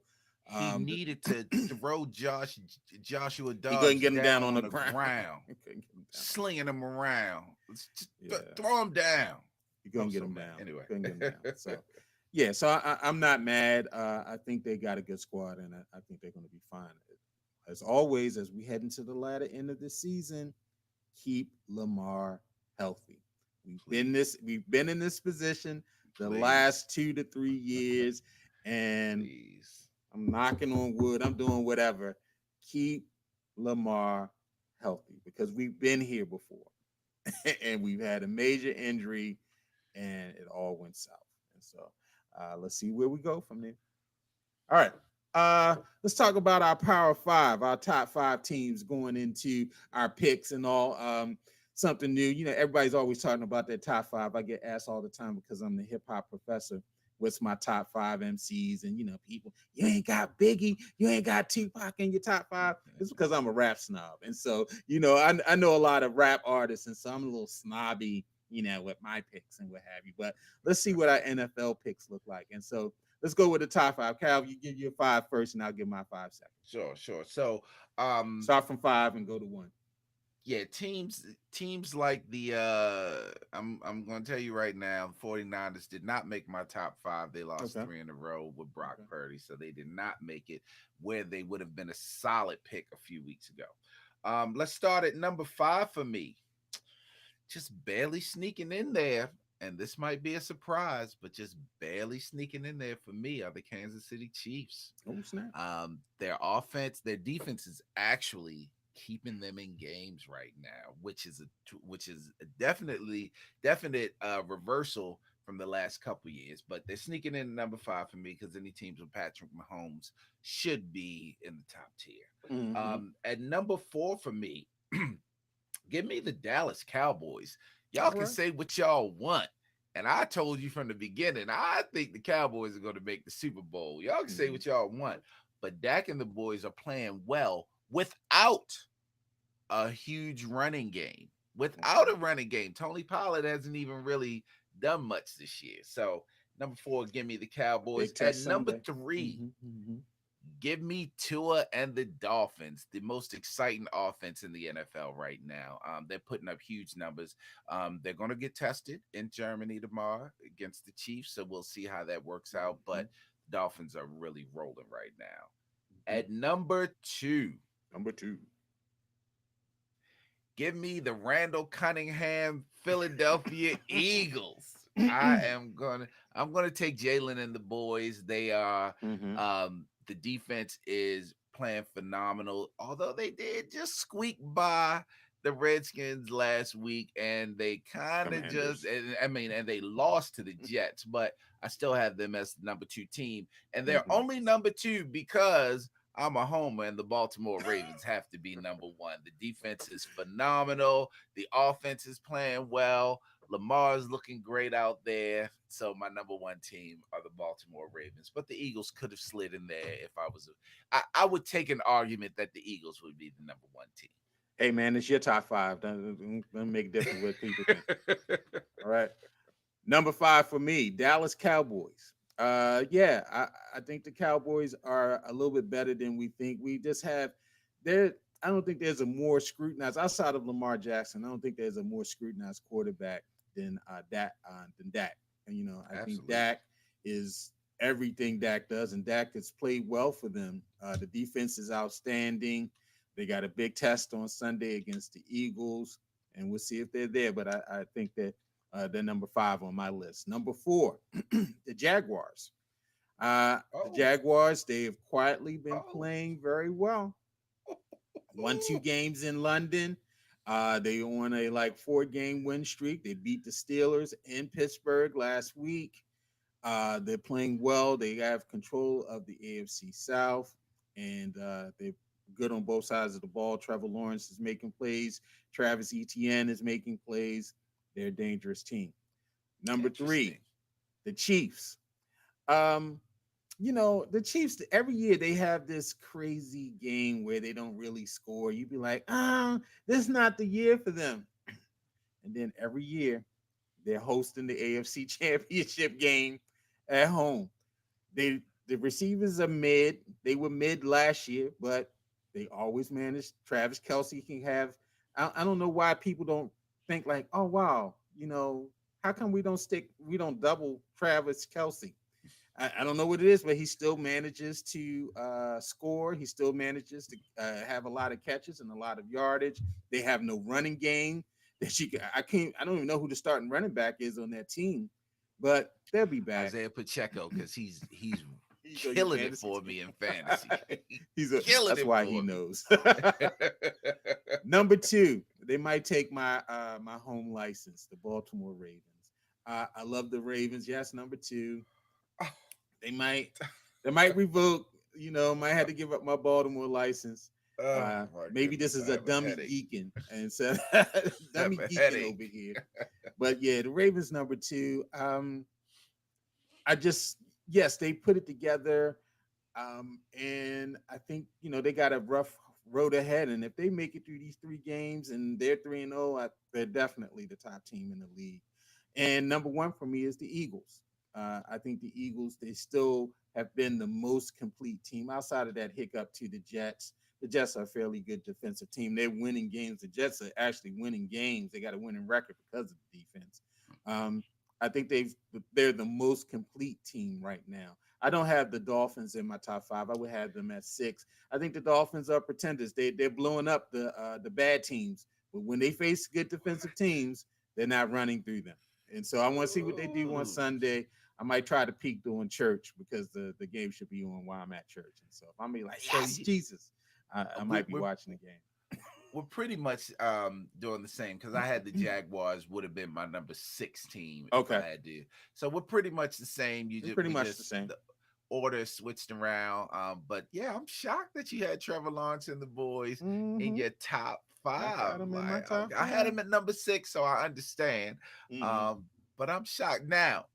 He The, needed to throw Joshua he couldn't Dobbs get him down down on the on the ground. ground, He couldn't get him down. slinging him around. Just Yeah. throw him down. You I couldn't was get so him mad. down. Anyway, Couldn't get him down. So, yeah. So I'm not mad. I think they got a good squad, and I think they're going to be fine. As always, as we head into the latter end of the season, keep Lamar healthy. please, We've been in this position the please, last 2 to 3 years, and please. I'm knocking on wood. I'm doing whatever. Keep Lamar healthy because we've been here before, and we've had a major injury and it all went south. And so let's see where we go from there. All right. Let's talk about our Power Five, our top 5 teams going into our picks and all. Something new. Everybody's always talking about their top 5. I get asked all the time because I'm the hip hop professor. What's my top 5 MCs? And people, you ain't got Biggie, you ain't got Tupac in your top 5. It's because I'm a rap snob, and so I know a lot of rap artists, and so I'm a little snobby, with my picks and what have you. But let's see what our NFL picks look like. And so let's go with the top five. Cal, you give your five first, and I'll give my 5 seconds. Sure, sure. So, um, Start from five and go to one. yeah, teams like the I'm going to tell you right now, 49ers did not make my top 5. They lost Okay. 3 in a row with Brock Okay. Purdy, so they did not make it where they would have been a solid pick a few weeks ago. Let's start at number 5 for me. Just barely sneaking in there, and this might be a surprise, but just barely sneaking in there for me are the Kansas City Chiefs. Oh snap! Their defense is actually keeping them in games right now, which is a definite reversal from the last couple years. But they're sneaking in number 5 for me because any teams with Patrick Mahomes should be in the top tier. Mm-hmm. At number 4 for me, give me the Dallas Cowboys. Y'all All can right. say what y'all want. And I told you from the beginning, I think the Cowboys are going to make the Super Bowl. Y'all can say Mm-hmm. what y'all want. But Dak and the boys are playing well without a huge running game. Without Okay. a running game, Tony Pollard hasn't even really done much this year. So, number 4, give me the Cowboys. Big At test number Sunday. 3, Mm-hmm. Mm-hmm. give me Tua and the Dolphins, the most exciting offense in the NFL right now. They're putting up huge numbers. They're going to get tested in Germany tomorrow against the Chiefs, so we'll see how that works out. Mm-hmm. But Dolphins are really rolling right now. Mm-hmm. At number 2, Number two. give me the Randall Cunningham Philadelphia Eagles. I'm gonna take Jalen and the boys. They are Mm-hmm. the defense is playing phenomenal. Although they did just squeak by the Redskins last week, and they kind of just, Commanders. and they lost to the Jets, but I still have them as the number 2 team, and they're Mm-hmm. only number 2 because I'm a homer, and the Baltimore Ravens have to be number 1. The defense is phenomenal. The offense is playing well. Lamar's looking great out there. So my number 1 team are the Baltimore Ravens. But the Eagles could have slid in there if I was. I would take an argument that the Eagles would be the number 1 Hey man, it's your top five. Doesn't make a difference what people think. team. All right. Number five for me, Dallas Cowboys. Yeah, I think the Cowboys are a little bit better than we think. We just have there. I don't think there's a more scrutinized outside of Lamar Jackson. I don't think there's a more scrutinized quarterback than Dak. And I think Absolutely. Dak is everything Dak does, and Dak has played well for them. The defense is outstanding. They got a big test on Sunday against the Eagles, and we'll see if they're there. But I think that they're number five on my list. Number four, the Jaguars. The Oh, Jaguars, they have quietly been oh. playing very well. Won two games in London. They on a like 4 game win streak. They beat the Steelers in Pittsburgh last week. They're playing well. They have control of the AFC South, and they're good on both sides of the ball. Trevor Lawrence is making plays. Travis Etienne is making plays. They're a dangerous team. Number Interesting. three, the Chiefs. Um, the Chiefs, every year they have this crazy game where they don't really score. You'd be like, this is not the year for them. And then every year they're hosting the AFC championship game at home. The receivers are mid. They were mid last year, but they always manage. Travis Kelsey can have. I don't know why people don't think like, oh wow, how come we don't double Travis Kelsey? I don't know what it is, but he still manages to score. He still manages to have a lot of catches and a lot of yardage. They have no running game that she. I can't. I don't even know who the starting running back is on that team, but they'll be back. Isaiah Pacheco, because he's He's on your killing it fantasy for team. me in fantasy. He's a. Killing That's it why he for me. knows. Number two, they might take my home license, the Baltimore Ravens. I love the Ravens. Yes, number two. They might they might revoke. Might have to give up my Baltimore license. Oh my Maybe this goodness, is I a have a dummy headache. geeking and so I have dummy a geeking over headache. here. But yeah, the Ravens number two. I just yes, they put it together. And I think they got a rough road ahead. And if they make it through these 3 games and they're 3-0, they're definitely the top team in the league. And number one for me is the Eagles. I think the Eagles, they still have been the most complete team outside of that hiccup to the Jets. The Jets are a fairly good defensive team. They're winning games. The Jets are actually winning games. They got a winning record because of the defense. Um, I think they're the most complete team right now. I don't have the Dolphins in my top five. I would have them at six. I think the Dolphins are pretenders. They're blowing up the bad teams, but when they face good defensive teams, they're not running through them. And so I want to see what they do on Ooh. Sunday. I might try to peek during church because the game should be on while I'm at church. And so if I'm be like, So yes, Jesus, I we, might be we're watching the game. we're pretty much doing the same because I had the Jaguars would have been my number 6 team if I Okay, had to. So we're pretty much the same. it's pretty We much the just same. the order switched around. But yeah, I'm shocked that you had Trevor Lawrence and the boys in Hmm. your top I five. got them in my Like top okay, I had five. him at number 6, so I understand. Hmm. Um, but I'm shocked now.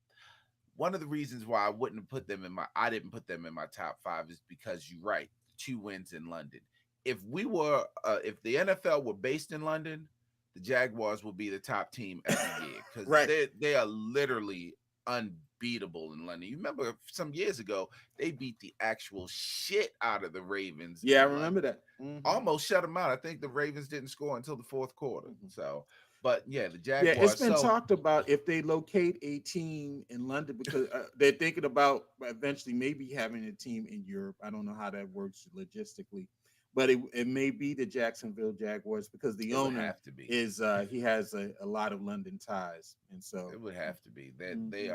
One of the reasons why I didn't put them in my top 5 is because you're right, 2 wins in London. If the NFL were based in London, the Jaguars would be the top team every year because Right. they are literally unbeatable in London. You remember some years ago they beat the actual shit out of the Ravens Yeah, I in remember London, that. Hmm. almost shut them out. I think the Ravens didn't score until the fourth quarter. Hmm. So, but yeah, the Yeah, it's Jaguars. been So talked about if they locate a team in London because they're thinking about eventually maybe having a team in Europe. I don't know how that works logistically, but it may be the Jacksonville Jaguars because the it would owner have to be. is he has a lot of London ties, and so It would have to be that mhm, they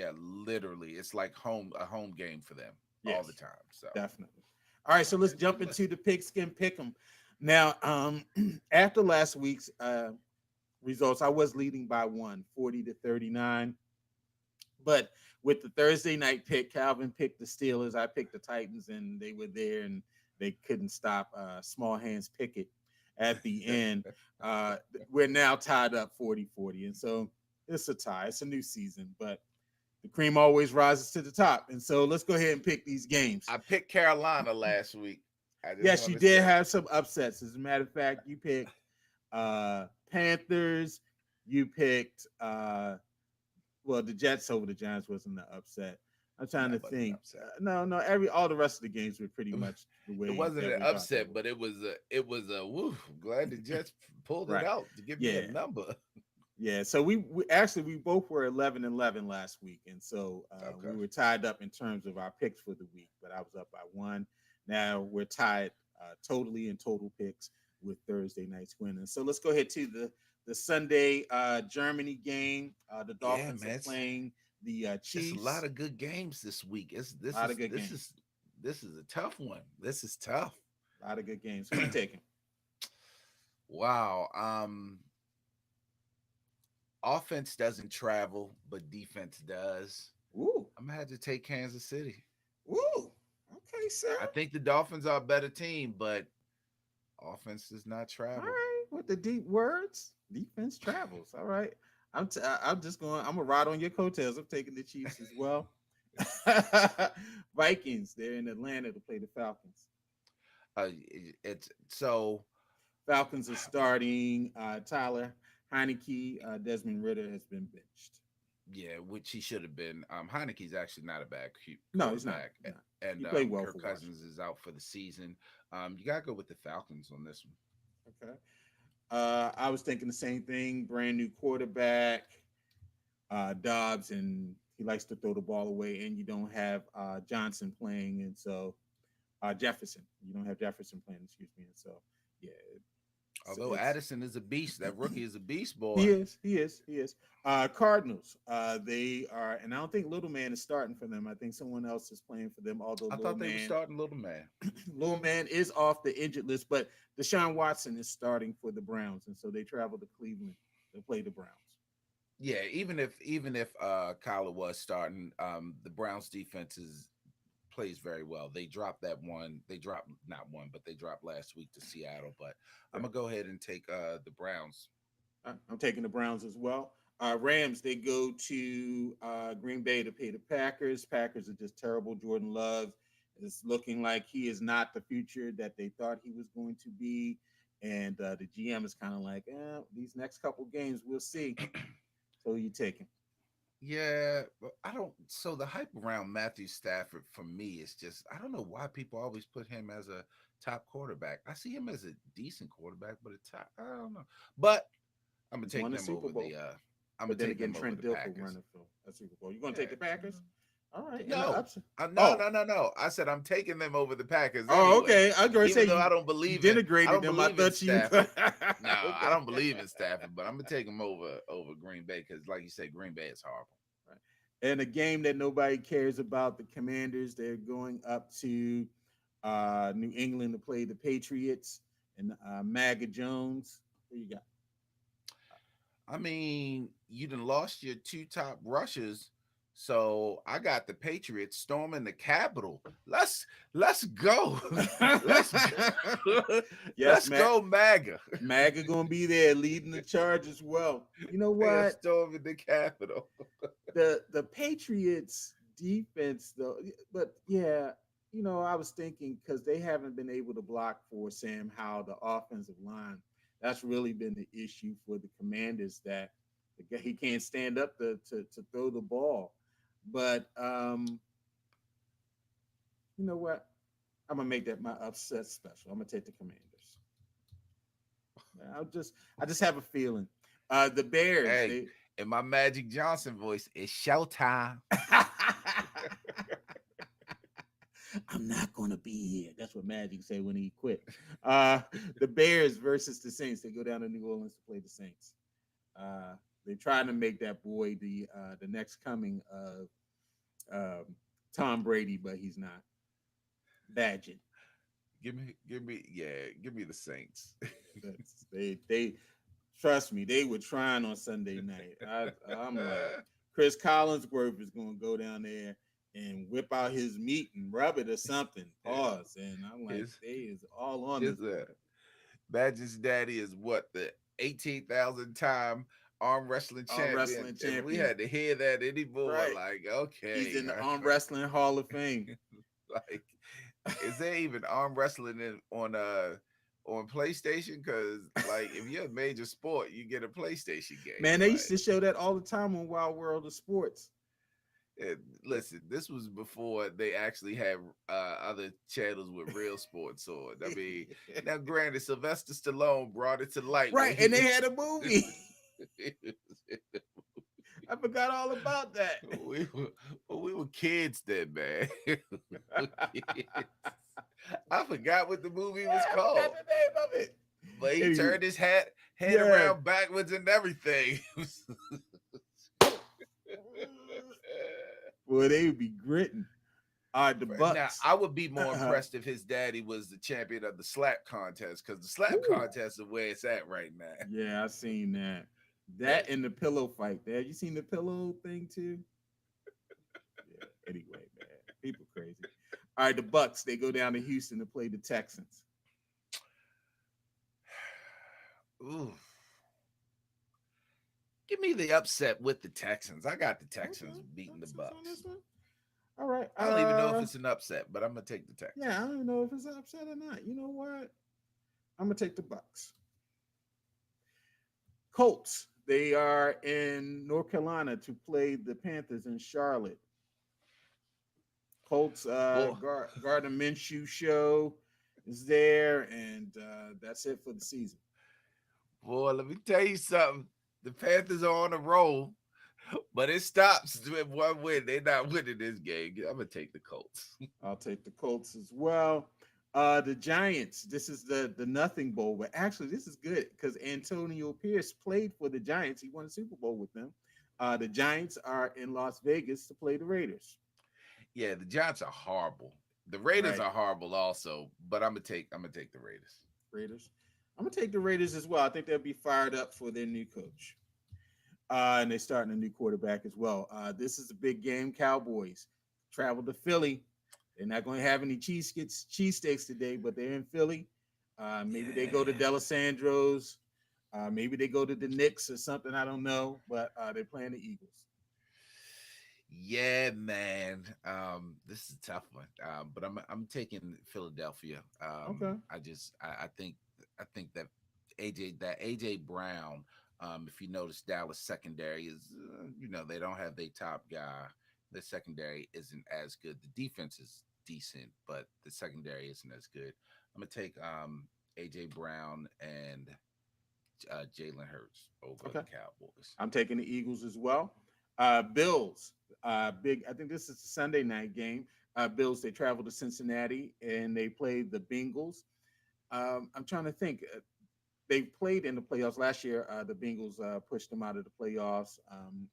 are literally it's like a home game for them all the yes, time. So definitely. All right, so let's jump but into the pigskin pick'em. Now, after last week's results, I was leading by 40 to 39. But with the Thursday night pick, Calvin picked the Steelers. I picked the Titans, and they were there, and they couldn't stop Small Hands Pickett at the end. We're now tied up 40-40. And so it's a tie. It's a new season, but the cream always rises to the top. And so let's go ahead and pick these games. I picked Carolina last week. I just Yes, want you to did say have some upsets. As a matter of fact, you picked Panthers. You picked well, the Jets over the Giants wasn't an upset. I'm trying to that wasn't think. upset. No, every all the rest of the games were pretty much the It way wasn't that an we thought they upset, would. but it was a woo. Glad the Jets pulled it Right. out to give me a Yeah. number. Yeah. So we actually we both were 11-11 last week, and so we Okay. were tied up in terms of our picks for the week. But I was up by one. Now we're tied totally in total picks with Thursday night's win. And so let's go ahead to the Sunday Germany game. The Yeah, Dolphins are man. playing the It's a lot Chiefs. of good games this week. It's A lot of good games. this is a tough one. This is tough. A lot of good games. Who you taking? Wow. Offense doesn't travel, but defense does. Ooh, I'm gonna have to take Kansas City. ooh. Okay, sir. I think the Dolphins are a better team, but offense does not All travel. right, with the deep words, defense travels. All right, I'm just going. I'm gonna ride on your coattails. I'm taking the Chiefs as well. Vikings. They're in Atlanta to play the Falcons. It's so Falcons are starting Tyler Heineke. Desmond Ritter has been benched. yeah, which he should have been. Heineke's actually not a bad No, he's not. quarterback, No. and He played well Kirk for Washington. Cousins is out for the season. You gotta go with the Falcons on this one. Okay. I was thinking the same thing. Brand new quarterback, Dobbs, and he likes to throw the ball away. And you don't have Johnson playing, and so Jefferson. You don't have Jefferson playing. Excuse me. And so yeah, Although it's Addison is a beast, that rookie is a beast, he boy. is he is. Cardinals. They are, and I don't think Little Man is starting for them. I think someone else is playing for them. Although I thought they were starting Little Man. Little Man is off the injured list, but Deshaun Watson is starting for the Browns, and so they travel to Cleveland to play the Browns. Yeah, even if Kyler was starting, the Browns defense plays very well. They dropped that one. They dropped not one, but they dropped last week to Seattle. But I'm Right. gonna go ahead and take the Browns. I'm taking the Browns as well. Rams, they go to Green Bay to pay the Packers. Packers are just terrible. Jordan Love is looking like he is not the future that they thought he was going to be. And the GM is kind of like, these next couple games, we'll see. So you take him. Yeah, but I don't. So the hype around Matthew Stafford for me is just I don't know why people always put him as a top quarterback. I see him as a decent quarterback, but a top I don't know. But I'm gonna He's take won the them Super over Bowl. the I'm gonna But then take again, them over Trent the Dilfer Packers. running for a Super Bowl. You gonna take Yeah. the Packers? All right. And the No. upset. No, Oh, no, no, no. I said I'm taking them over the Packers oh, anyway. okay. I was gonna say Even though I you don't you believe in I denigrated don't them. I believe in thought you. Stafford. No, I Okay. don't believe in Stafford, but I'm gonna take them over Green Bay because, like you said, Green Bay is horrible. Right. And a game that nobody cares about, the Commanders. They're going up to New England to play the Patriots and Maga Jones. Who you got? I mean, you done lost your two top rushers. So I got the Patriots storming the Capitol. Let's go. let's go. Yes, let's Matt. go, MAGA. Maga gonna be there leading the charge as well. You know They are what? storming the Capitol. The Patriots defense though, but yeah, I was thinking because they haven't been able to block for Sam Howell, the offensive line. That's really been the issue for the Commanders, that the guy, he can't stand up to throw the ball. But you know what? I'm gonna make that my upset special. I'm gonna take the Commanders. I just have a feeling. The Bears, Hey, they in my Magic Johnson voice, it's showtime. I'm not gonna be here. That's what Magic said when he quit. Uh, the Bears versus the Saints. They go down to New Orleans to play the Saints. Uh, they're trying to make that boy the next coming of um, Tom Brady, but he's not. Badgett. Give me the Saints. They trust me. They were trying on Sunday night. I'm like, Chris Collinsworth is gonna go down there and whip out his meat and rub it or something. Pause. And I'm like, his they is all on this his boy. Magic's daddy is what, the 18,000 time arm wrestling champion. Wrestling If we champion. had to hear that anymore, Right. like He's okay, in the Arm Wrestling Hall of Fame. like is there even arm wrestling on PlayStation? Because like if you're a major sport, you get a PlayStation game. Man, they used Like to show that all the time on Wild World of Sports. listen, this was before they actually had other channels with real sports on. I mean, now granted, Sylvester Stallone brought it to light when Right, he and they was. had a movie. I forgot all about that. we were kids then, man. We were kids. I forgot what the movie was I forgot called, the name of it. but he Anywho, turned his head yeah. around backwards and everything. Boy, they would be gritting. All right, the Now, Bucks. I would be more impressed if his daddy was the champion of the slap contest, because the slap Ooh. contest is where it's at right now. Yeah, I seen that. That and the pillow fight. There, you seen the pillow thing too? Yeah. Anyway, man, people crazy. All right, the Bucks. They go down to Houston to play the Texans. Ooh. Give me the upset with the Texans. I got the Texans Okay, beating the Texans on this Bucks. one. All right. I don't even know if it's an upset, but I'm gonna take the Yeah, I Texans. don't even know if it's upset or not. You know what? I'm gonna take the Bucks. Colts. They are in North Carolina to play the Panthers in Charlotte. Colts Boy, Gardner Minshew show is there, and that's it for the season. let me tell you something. The Panthers are on a roll, but it stops with one win. They're not winning this game. I'm gonna take the Colts. I'll take the Colts as well. The Giants. This is the Nothing Bowl, but actually this is good because Antonio Pierce played for the Giants. He won a Super Bowl with them. The Giants are in Las Vegas to play the Raiders. Yeah, the Giants are horrible. The Raiders Right, are horrible also, but I'm gonna take the Raiders. Raiders. I'm gonna take the Raiders as well. I think they'll be fired up for their new coach. And they're starting a new quarterback as well. This is a big game. Cowboys travel to Philly. They're not going to have any cheesesteaks today, but they're in Philly. Maybe they go to Yeah. Delisandro's. Maybe they go to the Knicks or something. I don't know, but they're playing the Eagles. Yeah, man. This is a tough one. But I'm taking Philadelphia. Okay. I think that AJ Brown If you notice, Dallas secondary is, they don't have their top guy. The secondary isn't as good. The defense is decent, but the secondary isn't as good. I'm gonna take AJ Brown and Jalen Hurts over Okay. the Cowboys. I'm taking the Eagles as well. Bills, big. I think this is a Sunday night game. Bills. They travel to Cincinnati and they play the Bengals. I'm trying to think. They played in the playoffs last year. The Bengals pushed them out of the playoffs,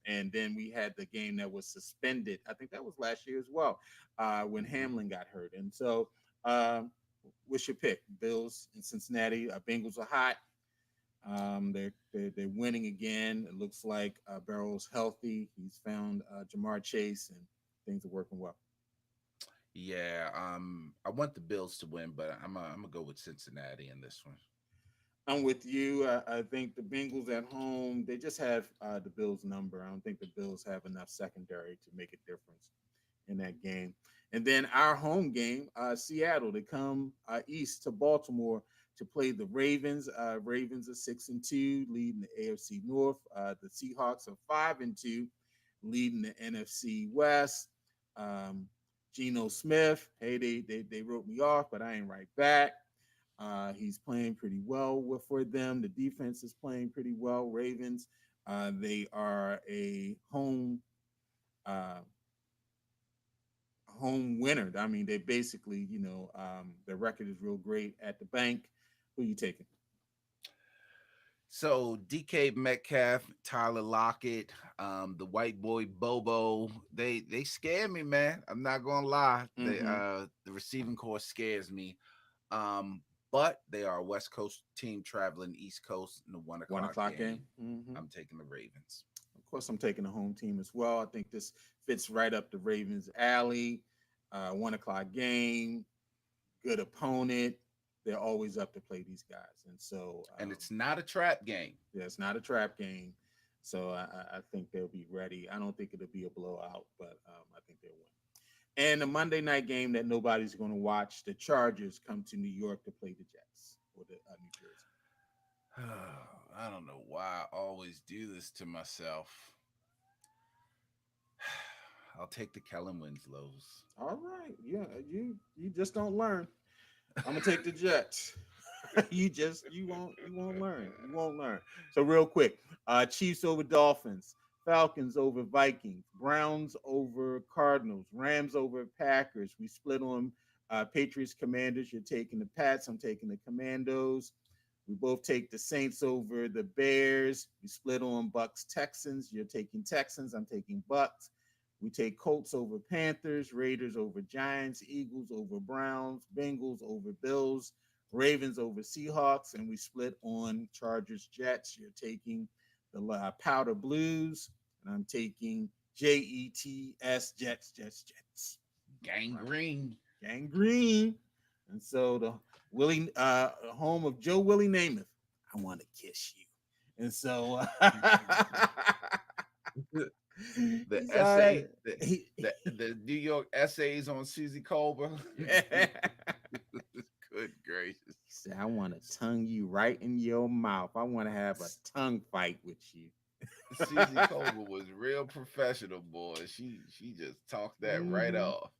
and then we had the game that was suspended. I think that was last year as well, when Mm-hmm. Hamlin got hurt. And so, um, what's your pick? Bills in Cincinnati. Bengals are hot. They're winning again. It looks like Barrow's healthy. He's found Jamar Chase, and things are working well. Yeah, I want the Bills to win, but I'm gonna go with Cincinnati in this one. I'm with you. I think the Bengals at home, they just have the Bills number. I don't think the Bills have enough secondary to make a difference in that game. And then our home game, Seattle, they come east to Baltimore to play the Ravens. Ravens are 6-2, leading the AFC North. The Seahawks are 5-2, leading the NFC West. Um, Geno Smith, hey, they wrote me off, but I ain't right back. He's playing pretty well for them. The defense is playing pretty well. Ravens, they are a uh, home winner. I mean, they basically, their record is real great at the bank. Who you taking? So DK Metcalf, Tyler Lockett, the white boy Bobo, they scare me, man. I'm not gonna lie. Mm-hmm. The receiving core scares me. Um, but they are a West Coast team traveling East Coast in the 1 o'clock 1 o'clock game. game. Mm-hmm. I'm taking the Ravens. Of course, I'm taking the home team as well. I think this fits right up the Ravens' alley. 1 o'clock game, good opponent. They're always up to play these guys, and so And it's not a trap game. yeah, it's not a trap game. So I think they'll be ready. I don't think it'll be a blowout, but I think they'll win. And the Monday night game that nobody's going to watch, the Chargers come to New York to play the Jets or the New Jersey. I don't know why I always do this to myself. I'll take the Kellen Winslows. All right, yeah, you just don't learn. I'm gonna take the Jets. You won't learn. You won't learn. So real quick, Chiefs over Dolphins, Falcons over Vikings, Browns over Cardinals, Rams over Packers. We split on Patriots Commanders. You're taking the Pats. I'm taking the Commandos. We both take the Saints over the Bears. We split on Bucks Texans. You're taking Texans. I'm taking Bucks. We take Colts over Panthers, Raiders over Giants, Eagles over Browns, Bengals over Bills, Ravens over Seahawks, and we split on Chargers Jets. You're taking the Powder Blues, and I'm taking Jets. Gangrene. Gang Green. And so the home of Joe Willie Namath. I want to kiss you. And so The he's all right. essay, the New York essays on Susie Colbert. Good gracious. He said, I want to tongue you right in your mouth. I want to have a tongue fight with you. Susie Colbert was real professional, boy. She just talked that right Mhm. off.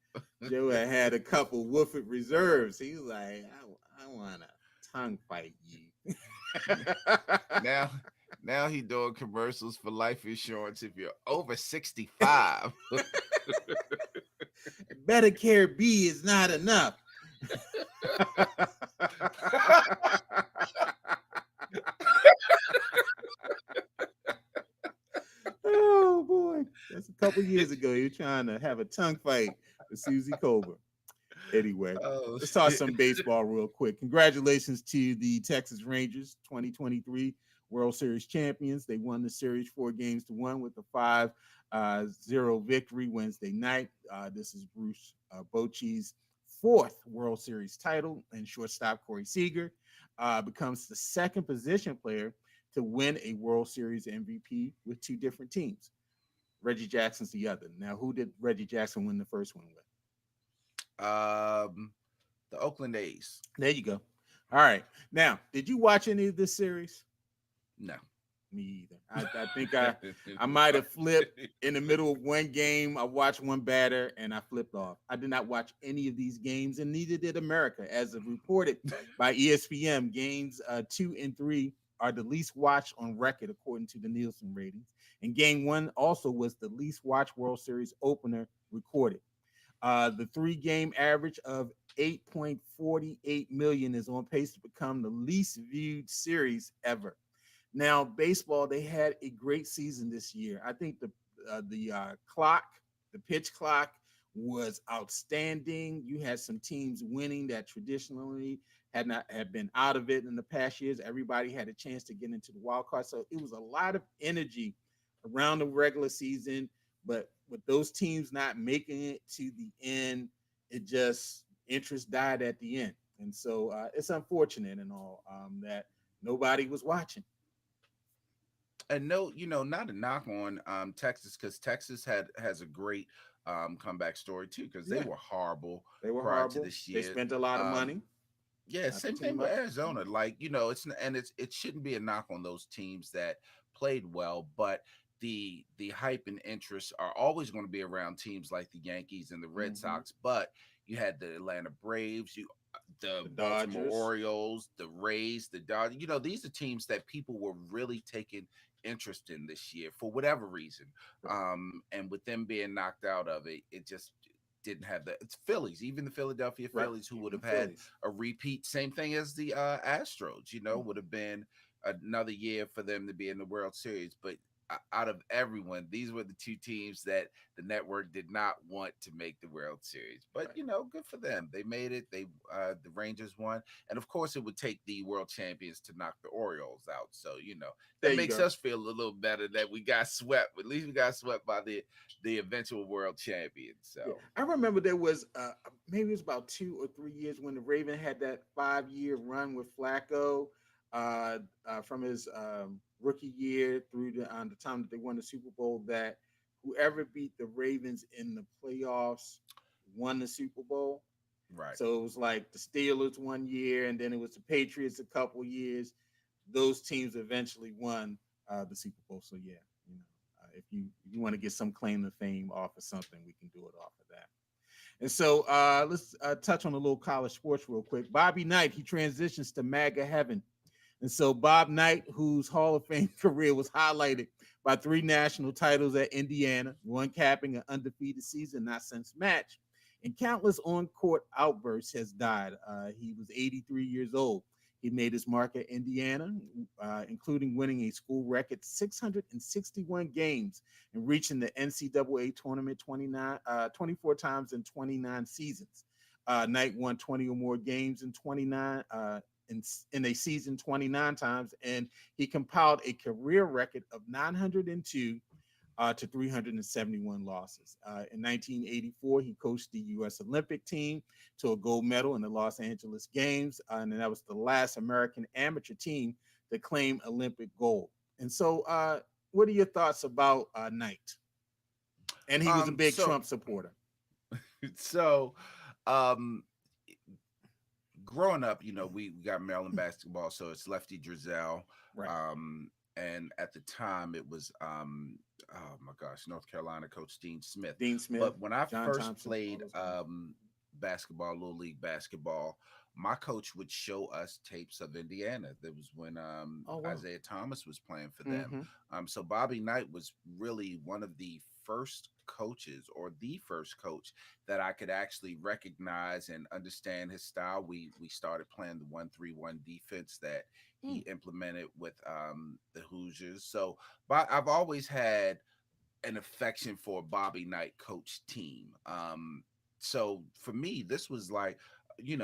Joe had a couple Wooford reserves. He was like, I want to tongue fight you. now now he doing commercials for life insurance if you're over 65. Medicare B is not enough. Oh boy, that's a couple years ago. You're trying to have a tongue fight with Susie Colbert. Anyway, Oh let's talk shit. some baseball real quick. Congratulations to the Texas Rangers, 2023 World Series champions. They won the series 4-1 with a 5-0 victory Wednesday night. This is Bruce Bochy's fourth World Series title, and shortstop Corey Seager becomes the second position player to win a World Series MVP with two different teams. Reggie Jackson's the other. Now, who did Reggie Jackson win the first one with? Um, the Oakland A's. There you go. All right. Now, did you watch any of this series? No. Me either. I think I might have flipped in the middle of one game. I watched one batter and I flipped off. I did not watch any of these games, and neither did America. As of reported by ESPN, games 2 and 3 are the least watched on record according to the Nielsen ratings. And game one also was the least watched World Series opener recorded. The 3 game average of 8.48 million is on pace to become the least viewed series ever. Now, baseball, they had a great season this year. I think the clock, the pitch clock, was outstanding. You had some teams winning that traditionally had been out of it in the past years. Everybody had a chance to get into the wild card, so it was a lot of energy around the regular season. But with those teams not making it to the end, it just interest died at the end, and so it's unfortunate and all that nobody was watching. And no, not a knock on Texas, because Texas has a great comeback story too, because they Yeah, were horrible they were prior to horrible. this They year. spent a lot of Um, money, yeah, not to same thing team with up. Arizona. Like, it shouldn't be a knock on those teams that played well, but the hype and interest are always going to be around teams like the Yankees and the Red Mm-hmm. Sox. But you had the Atlanta Braves, the The Baltimore Dodgers, Orioles, the Rays, the Dodgers. These are teams that people were really taking interest in this year for whatever reason. right, And with them being knocked out of it, it just didn't have the it's Phillies, even the Philadelphia right. Phillies, who would Even the have had Phillies. a repeat, same thing as the Astros, would Mm-hmm. have been another year for them to be in the World Series. But out of everyone, these were the two teams that the network did not want to make the World Series. But Right. good for them. They made it. The Rangers won, and of course, it would take the world champions to knock the Orioles out. So There that you makes go. us feel a little better that we got swept. At least we got swept by the eventual world champions. Yeah, So I remember there was maybe it was about 2 or 3 years when the Raven had that 5 year run with Flacco from his rookie year through the time that they won the Super Bowl. That whoever beat the Ravens in the playoffs won the Super Bowl. right. So it was like the Steelers one year, and then it was the Patriots a couple years. Those teams eventually won the Super Bowl. So yeah, you know, if you want to get some claim to fame off of something, we can do it off of that. And so let's touch on a little college sports real quick. Bobby Knight, he transitions to MAGA heaven. And so Bob Knight, whose Hall of Fame career was highlighted by 3 national titles at Indiana, one capping an undefeated season not since match, and countless on-court outbursts, has died. He was 83 years old. He made his mark at Indiana, including winning a school record 661 games and reaching the NCAA tournament 24 times in 29 seasons. Knight won 20 or more games in 29 in a season 29 times, and he compiled a career record of 902 to 371 losses. In 1984, he coached the U.S. Olympic team to a gold medal in the Los Angeles Games, and that was the last American amateur team to claim Olympic gold. And so, what are your thoughts about Knight? And he was a big So Trump supporter. so um growing up, we got Maryland basketball, so it's Lefty Drizel. Right. And at the time it was oh my gosh, North Carolina coach Dean Smith. Dean Smith, But when I John first Thompson, all played those guys. basketball, little league basketball, my coach would show us tapes of Indiana. That was when Oh, wow. Isaiah Thomas was playing for them. Mm-hmm. So Bobby Knight was really one of the first coaches, or the first coach, that I could actually recognize and understand his style. We started playing the 1-3-1 defense that he Mm. implemented with the Hoosiers. So, but I've always had an affection for Bobby Knight coach team. So for me, this was like,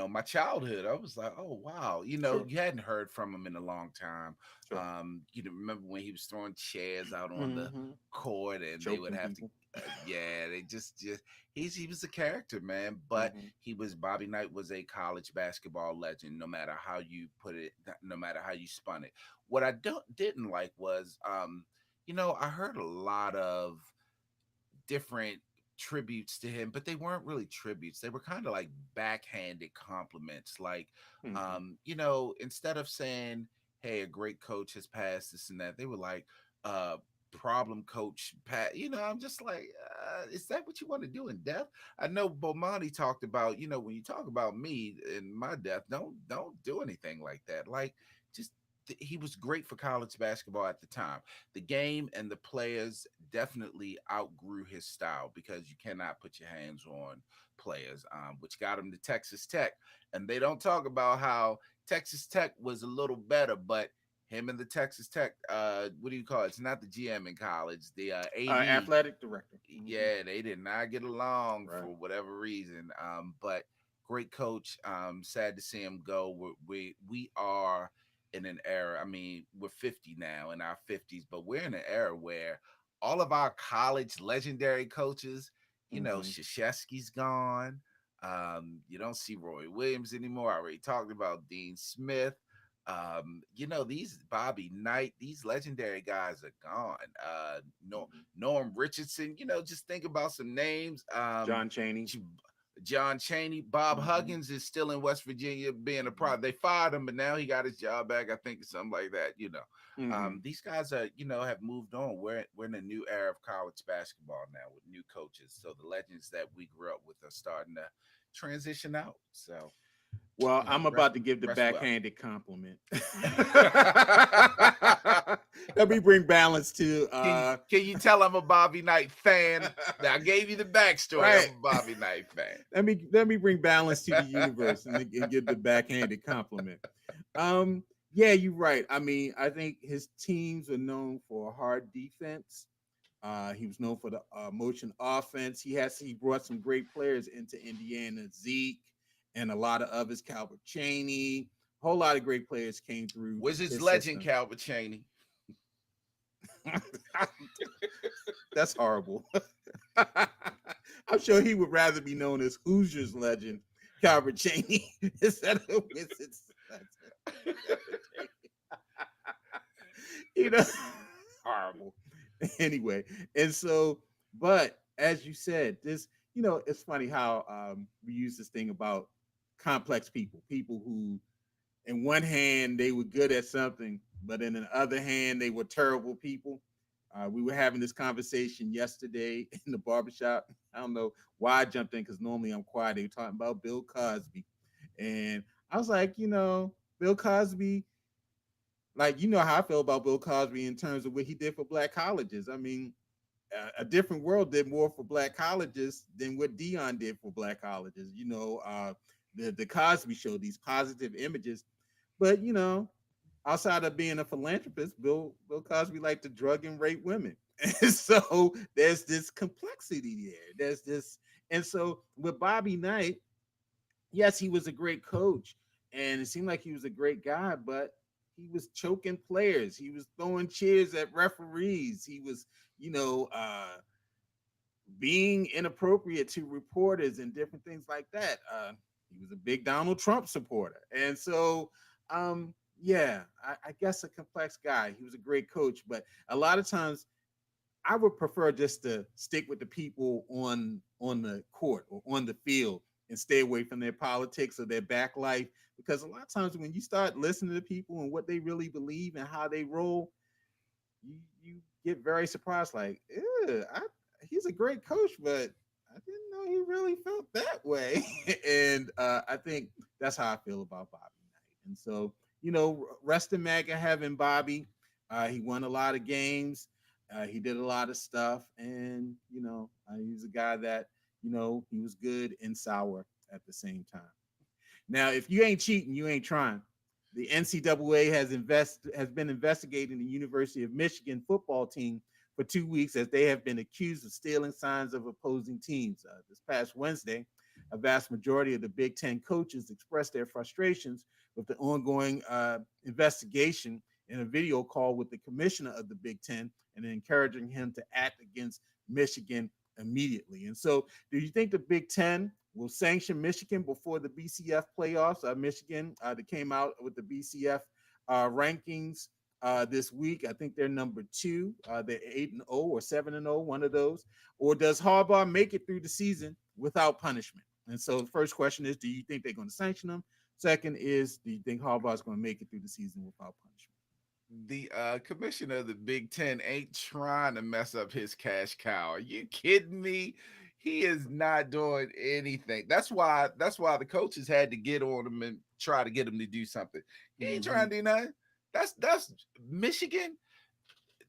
my childhood. I was like, oh wow, Sure. you hadn't heard from him in a long time. Sure. Remember when he was throwing chairs out on the Mm-hmm. court, and they would Choking have to, people. yeah, they just he was a character, man. But Mm-hmm. Bobby Knight was a college basketball legend, no matter how you put it, no matter how you spun it. What I didn't like was, I heard a lot of different tributes to him, but they weren't really tributes. They were kind of like backhanded compliments. Like, Mm-hmm. instead of saying, hey, a great coach has passed this and that. They were like, uh, problem coach Pat. I'm just like, is that what you want to do in death? I know Bomani talked about, when you talk about me and my death, don't do anything like that. Like, just he was great for college basketball at the time. The game and the players definitely outgrew his style because you cannot put your hands on players, which got him to Texas Tech. And they don't talk about how Texas Tech was a little better, but him and the Texas Tech, what do you call it? It's not the GM in college, the AD. Athletic director. Mhm. Yeah, they did not get along Right. for whatever reason. But great coach. Sad to see him go. We are in an era. I mean, we're 50 now, in our 50s, but we're in an era where all of our college legendary coaches, Hmm. Krzyzewski's gone. You don't see Roy Williams anymore. I already talked about Dean Smith. These Bobby Knight, these legendary guys are gone. No, Hmm. Norm Richardson, just think about some names. John Chaney. J- John Chaney, Bob Hmm. Huggins is still in West Virginia being a Hmm. pro. They fired him, but now he got his job back. I think something like that. Hmm. These guys are, have moved on. We're in a new era of college basketball now with new coaches. So the legends that we grew up with are starting to transition out. So, Well, I'm rest about to give the rest well. backhanded compliment. Let me bring balance to Can you tell I'm a Bobby Knight fan? Now I gave you the backstory. I'm right. a Bobby Knight fan. Let me bring balance to the universe and give the backhanded compliment. Um, yeah, you're right. I mean, I think his teams are known for hard defense. He was known for the motion offense. He brought some great players into Indiana, Zeke, and a lot of others, Calvert Cheney. A whole lot of great players came through Wizards his legend system. Calvert Cheney. That's horrible. I'm sure he would rather be known as Hoosiers legend, Calvert Cheney, instead of Wizards legend, Calvert Cheney. You know, horrible. Anyway, and so, but as you said, it's funny how we use this thing about complex people who, in one hand, they were good at something, but in the other hand, they were terrible people. We were having this conversation yesterday in the barbershop. I don't know why I jumped in because normally I'm quiet. They were talking about Bill Cosby. And I was like, Bill Cosby, like, how I feel about Bill Cosby in terms of what he did for black colleges. I mean, a different world did more for black colleges than what Dion did for black colleges. The Cosby Show, these positive images, but outside of being a philanthropist, Bill Cosby liked to drug and rape women, and so there's this complexity there. There's this, and so with Bobby Knight, yes, he was a great coach, and it seemed like he was a great guy, but he was choking players. He was throwing chairs at referees. He was, you know, uh, being inappropriate to reporters and different things like that. He was a big Donald Trump supporter, and so yeah, I guess a complex guy. He was a great coach, but a lot of times I would prefer just to stick with the people on the court or on the field and stay away from their politics or their back life, because a lot of times when you start listening to people and what they really believe and how they roll, you get very surprised. Like, he's a great coach, but I didn't know he really felt that way. And I think that's how I feel about Bobby Knight. And so, rest in MAGA heaven, Bobby. He won a lot of games. He did a lot of stuff, and he was a guy that he was good and sour at the same time. Now, if you ain't cheating, you ain't trying. The NCAA has been investigating the University of Michigan football team for 2 weeks as they have been accused of stealing signs of opposing teams. This past Wednesday, a vast majority of the Big Ten coaches expressed their frustrations with the ongoing investigation in a video call with the commissioner of the Big Ten and encouraging him to act against Michigan immediately. And so, do you think the Big Ten will sanction Michigan before the BCF playoffs? Michigan, that came out with the BCF rankings this week. I think they're number two. They're 8-0 or 7-0, one of those. Or does Harbaugh make it through the season without punishment? And so the first question is, do you think they're going to sanction them? Second is, do you think Harbaugh is going to make it through the season without punishment? the commissioner of the Big Ten ain't trying to mess up his cash cow. Are you kidding me? He is not doing anything. That's why the coaches had to get on him and try to get him to do something. He ain't Mm-hmm. trying to do nothing. That's Michigan.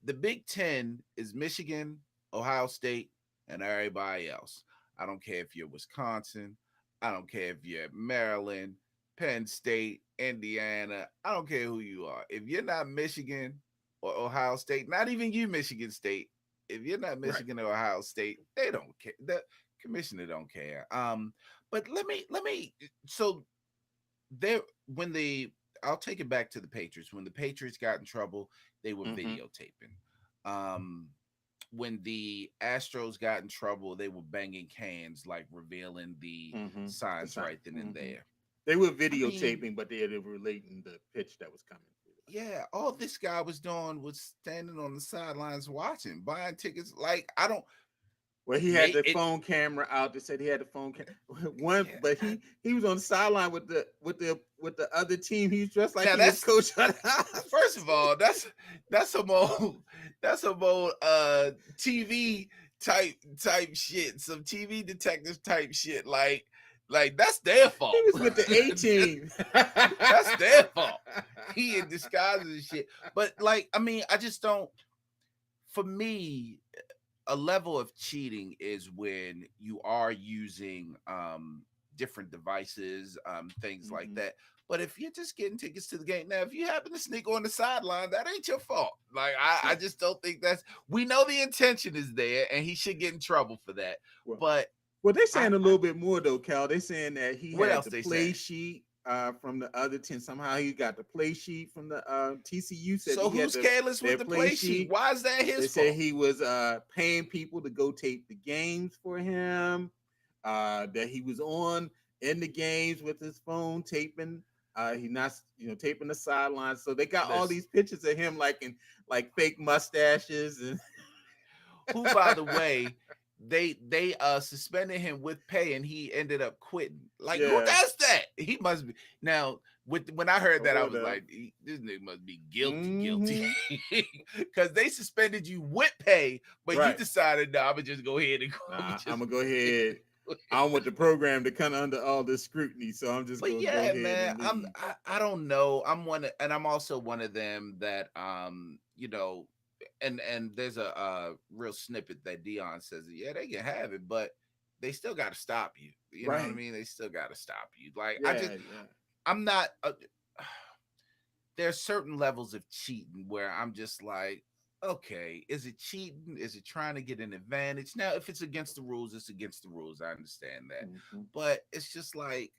The Big Ten is Michigan, Ohio State, and everybody else. I don't care if you're Wisconsin. I don't care if you're Maryland, Penn State, Indiana. I don't care who you are. If you're not Michigan or Ohio State, not even you, Michigan State. If you're not Right. Michigan or Ohio State, they don't care. The commissioner don't care. But let me. So there, when the I'll take it back to the Patriots. When the Patriots got in trouble, they were Mm-hmm. videotaping. Um, when the Astros got in trouble, they were banging cans, like revealing the Mm-hmm. The signs sign. right then and Mm-hmm. there. They were I mean, videotaping, but they were relating the pitch that was coming through. yeah, all this guy was doing was standing on the sidelines watching, buying tickets. Like, I don't Well, he had make the it. phone camera out. They said he had the phone one, Yeah, but he was on the sideline with the other team. He was dressed like now he was that's coach. first of all, that's some old that's some old TV type shit, some TV detective type shit. Like that's their He fault. was with the A team. That's their fault. He in disguises and shit. But like, I mean, I just don't. For me, a level of cheating is when you are using different devices, things like Mhm. that. But if you're just getting tickets to the game, now if you happen to sneak on the sideline, that ain't your fault. Like I Right. just don't think that's, we know the intention is there and he should get in trouble for that. Well, But well, they're I saying a little bit more though, Cal. They're saying that he what had else the they play saying? sheet from the other team. Somehow he got the play sheet from the TCU. Said So he had who's careless their with the play play sheet? sheet. Why is that his They said fault? he was paying people to go tape the games for him. That he was on in the games with his phone taping. He not taping the sidelines. So they got all Listen, these pictures of him like in like fake mustaches and who by the way, they suspended him with pay and he ended up quitting. Like, who yeah. does that? He must be now. With when I heard that, I Hold was up. like, this nigga must be guilty, Mm-hmm. because they suspended you with pay, but you Right. decided, no, I'm gonna just go ahead and go. I'm Nah, I'm just gonna go go ahead ahead. and do I don't it. want the program to come under all this scrutiny, so I'm just But gonna go yeah, ahead man, and leave. I don't know. And I'm also one of them that and there's a real snippet that Dion says, yeah, they can have it, but they still got to stop you. You know what I Right. mean? They still got to stop you. Like, Yeah, yeah. I'm not. There's certain levels of cheating where I'm just like, okay, is it cheating? Is it trying to get an advantage? Now, if it's against the rules, it's against the rules. I understand that, Mhm. but it's just like,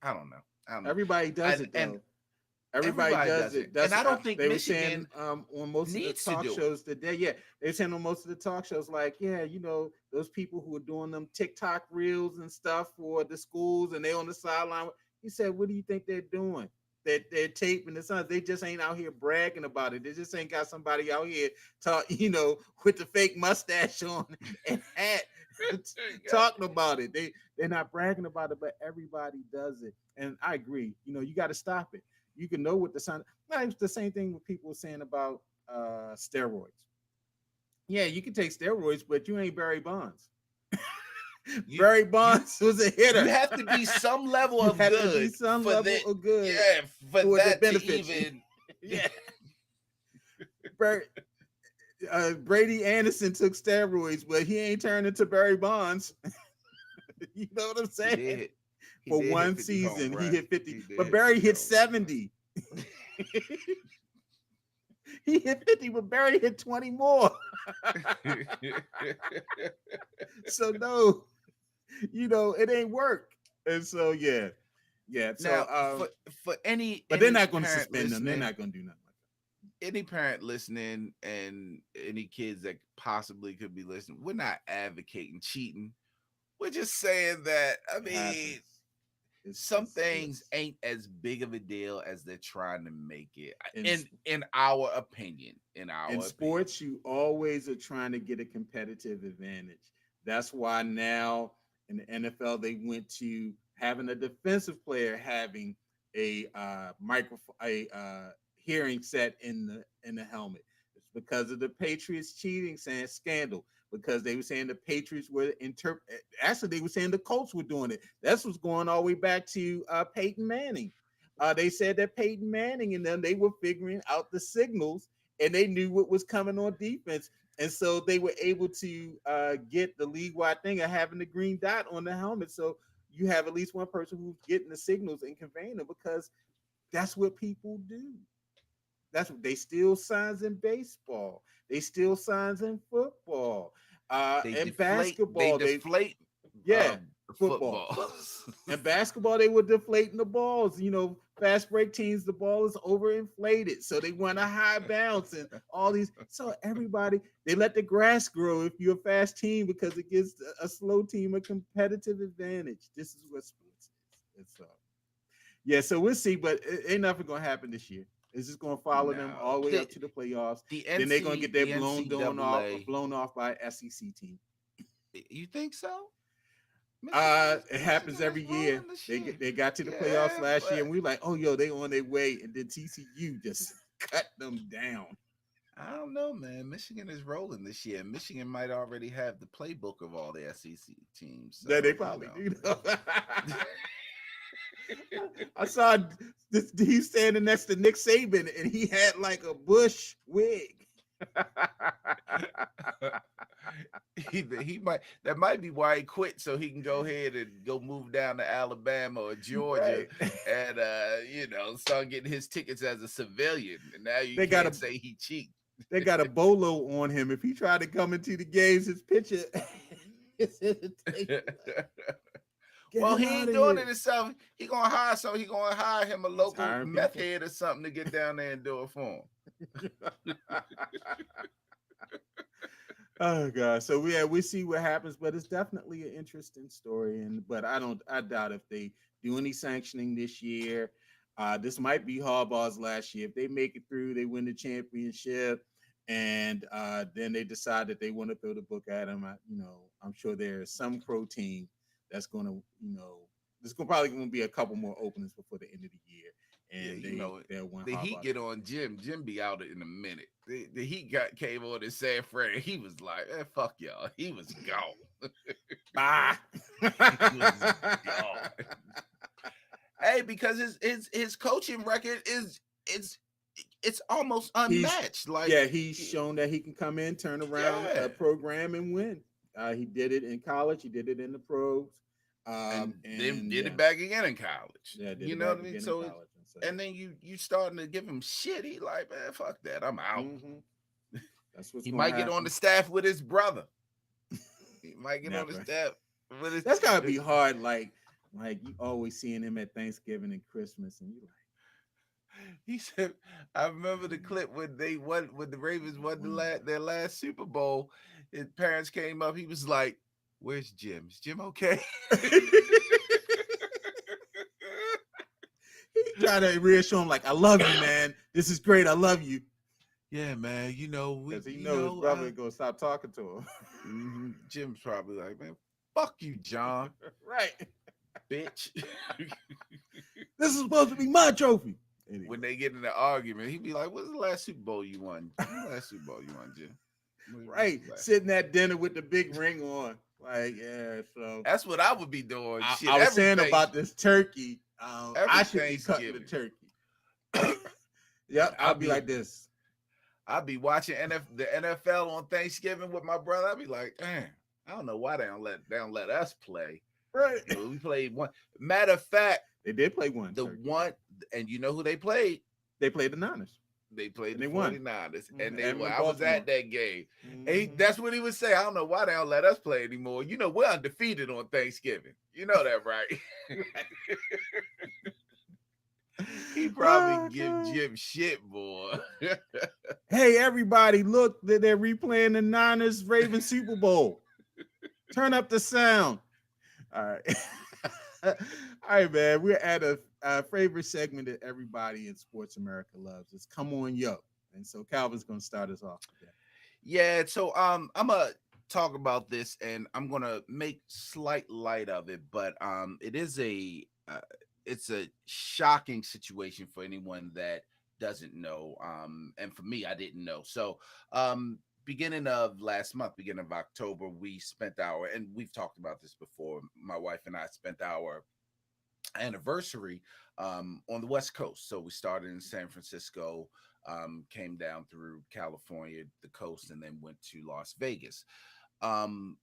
I don't know. I don't know. Everybody does it And though. Everybody everybody does does it, it. and That's I don't think they were saying Michigan on most of the needs to talk do it. shows today. Yeah, they were saying on most of the talk shows, like, yeah, those people who are doing them TikTok reels and stuff for the schools, and they on the sideline. He said, "What do you think they're doing? They're taping the sun. They just ain't out here bragging about it. They just ain't got somebody out here talk, with the fake mustache on and hat." Talking about it. They're not bragging about it, but everybody does it. And I agree. You got to stop it. You can know what the sign. Nah, it's the same thing what people were saying about steroids. Yeah, you can take steroids, but you ain't Barry Bonds. You Barry you Bonds was a you hitter. have to be some level You of have to be good some for level that. of good Yeah, for for the that to benefits. even. Yeah, Barry, Brady Anderson took steroids, but he ain't turned into Barry Bonds. You know what I'm He saying? did. He For did hit one 50 home season, he runs. hit 50, He did but hit Barry 50 hit home 70. He hit 50, but Barry hit 20 more. runs. So no, it ain't work. And so yeah. Yeah. So Now, for any but they're any not gonna parent suspend them. They're listening, not gonna do nothing like any parent listening, and any kids that possibly could be listening, we're not advocating cheating. We're just saying that, I that. It mean, happens. It's some it's things it's ain't as big of a deal as they're trying to make it. in In our opinion, in in our opinion. sports, you always are trying to get a competitive advantage. That's why now in the NFL they went to having a defensive player having a microphone, a hearing set in the helmet. It's because of the Patriots cheating scandal. Because they were saying the Patriots were actually they were saying the Colts were doing it. That's what's going all the way back to Peyton Manning. They said that Peyton Manning and them, they were figuring out the signals and they knew what was coming on defense. And so they were able to get the league-wide thing of having the green dot on the helmet. So you have at least one person who's getting the signals and conveying them, because that's what people do. That's what they steal signs in baseball. They steal signs in football. And They basketball. deflate Yeah, football. footballs. And basketball, they were deflating the balls. Fast break teams, the ball is overinflated. So they want a high bounce and all these. So everybody, they let the grass grow if you're a fast team, because it gives a slow team a competitive advantage. This is what sports is. It's yeah, so we'll see, but ain't nothing gonna happen this year. It's just gonna follow them all the way up to the playoffs. Then they're gonna get their blown off by SEC team. You think so? It happens every year. They got to the playoffs last year, and we were like, oh yo, they on their way, and then TCU just cut them down. I don't know, man. Michigan is rolling this year. Michigan might already have the playbook of all the SEC teams. So, yeah, they probably do. I saw this dude standing next to Nick Saban, and he had like a Bush wig. he might, that might be why he quit, so he can go ahead and go move down to Alabama or Georgia, right, and start getting his tickets as a civilian. And now you can't say he cheat. They got a bolo on him. If he tried to come into the games, his picture. Well, he ain't doing it himself. He gonna hire something. He gonna hire him a local meth head or something to get down there and do it for him. Oh God! So we see what happens, but it's definitely an interesting story. But I doubt if they do any sanctioning this year. This might be Harbaugh's last year. If they make it through, they win the championship, and then they decide that they want to throw the book at him. I'm sure there's some pro team that's going to, there's probably going to be a couple more openings before the end of the year. And they'll win. The Heat get on Jim. Jim be out in a minute. The Heat came on in San Fran. He was like, fuck y'all. He was gone. Bye. He was gone. Hey, because his coaching record it's almost unmatched. He's shown that he can come in, turn around a program, and win. He did it in college. He did it in the pros. And then did it back again in college. Yeah, you know what I mean? So and then you starting to give him shit. He like, man, fuck that. I'm out. Mm-hmm. That's what he might get on the staff with his brother. He might get on the staff with his. That's gotta be hard. Like you always seeing him at Thanksgiving and Christmas, and you like. He said, I remember the clip when when the Ravens won their last Super Bowl. His parents came up. He was like, "Where's Jim? Is Jim okay?" He tried to reassure him, like, "I love you, man. This is great. I love you." Yeah, man. Because he knows his brother gonna stop talking to him. Mm-hmm. Jim's probably like, "Man, fuck you, John." Right, bitch. This is supposed to be my trophy. Anyway. When they get in an argument, he'd be like, "What's the last Super Bowl you won? What's the last Super Bowl you won, Jim?" Right, sitting at dinner with the big ring on. Like, yeah, so that's what I would be doing. I was saying about this turkey. I should be cutting the turkey. Yep, I'll be like this. I'll be watching the NFL on Thanksgiving with my brother. I'll be like, damn, I don't know why they don't let us play. Right, we played one. Matter of fact, they did play one. And you know who they played? They played the Niners. They played and the 49ers, and they won. I was at that game. Mm-hmm. And that's what he would say. I don't know why they don't let us play anymore. We're undefeated on Thanksgiving. You know that, right? He probably give Jim shit, boy. Hey, everybody, look, they're replaying the Niners Ravens Super Bowl. Turn up the sound. All right. All right, man. We're at a favorite segment that everybody in Sports America loves. It's Come On Yo. And so Calvin's going to start us off with that. Yeah, so I'm going to talk about this, and I'm going to make slight light of it, but it is it's a shocking situation for anyone that doesn't know. And for me, I didn't know. So beginning of last month, beginning of October, we spent our, and we've talked about this before, my wife and I spent our anniversary on the West Coast. So we started in San Francisco, came down through California, the coast, and then went to Las Vegas. Um,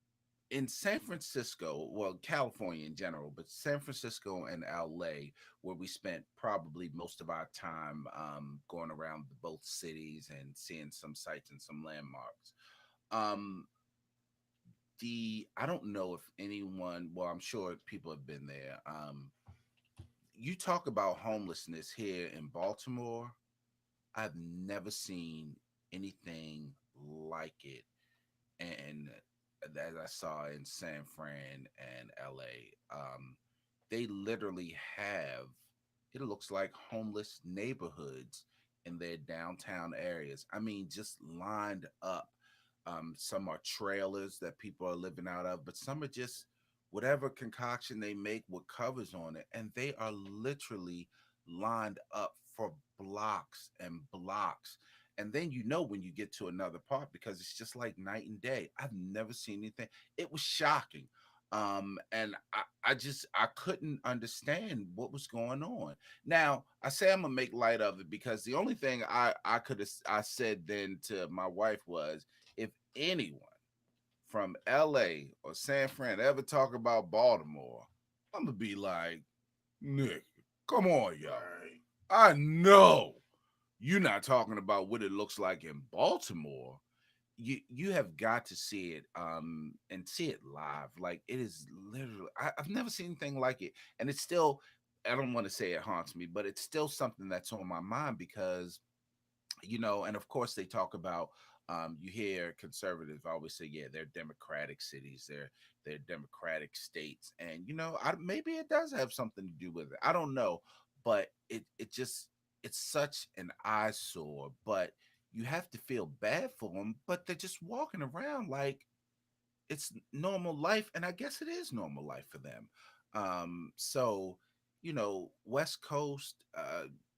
in San Francisco, well, California in general, but San Francisco and LA, where we spent probably most of our time going around both cities and seeing some sites and some landmarks. Um, the I don't know if anyone, well, I'm sure people have been there. You talk about homelessness here in Baltimore. I've never seen anything like it, and that I saw in San Fran and LA. They literally have, it looks like homeless neighborhoods in their downtown areas. I mean, just lined up. Some are trailers that people are living out of, but some are just whatever concoction they make with covers on it. And they are literally lined up for blocks and blocks. And then you know when you get to another part because it's just like night and day. I've never seen anything. It was shocking. And I couldn't understand what was going on. Now I say I'm gonna make light of it because the only thing I could have I said then to my wife was, if anyone from LA or San Fran ever talk about Baltimore, I'm gonna be like, Nick, come on, yo. Right. I know you're not talking about what it looks like in Baltimore. You have got to see it and see it live. Like it is literally I've never seen anything like it. And it's still, I don't want to say it haunts me, but it's still something that's on my mind because and of course they talk about you hear conservatives always say, yeah, they're democratic cities, they're democratic states, and maybe it does have something to do with it. I don't know, but it just, it's such an eyesore. But you have to feel bad for them, but they're just walking around like it's normal life, and I guess it is normal life for them. So West Coast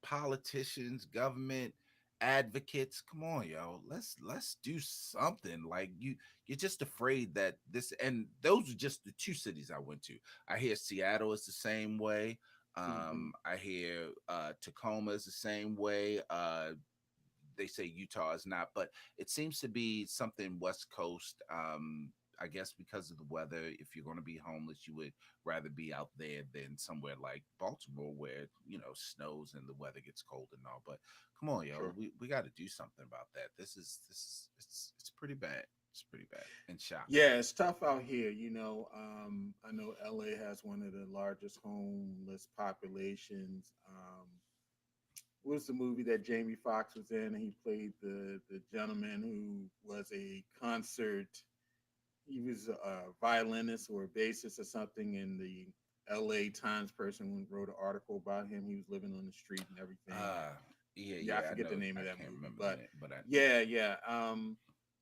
politicians, government advocates, come on, yo, let's do something. Like you're just afraid that this, and those are just the two cities I went to. I hear Seattle is the same way. Hmm. I hear Tacoma is the same way. They say Utah is not, but it seems to be something West Coast. I guess because of the weather, if you're going to be homeless, you would rather be out there than somewhere like Baltimore, where snows and the weather gets cold and all. But come on, yo, Sure. we got to do something about that. It's pretty bad. It's pretty bad and shocking. Yeah, it's tough out here. I know LA has one of the largest homeless populations. What was the movie that Jamie Foxx was in? And he played the gentleman who was a concert. He was a violinist or a bassist or something, and the L.A. Times person wrote an article about him. He was living on the street and everything. And Uh yeah, yeah, I I forget the know. name I of that can't movie, remember the but name, but yeah, yeah,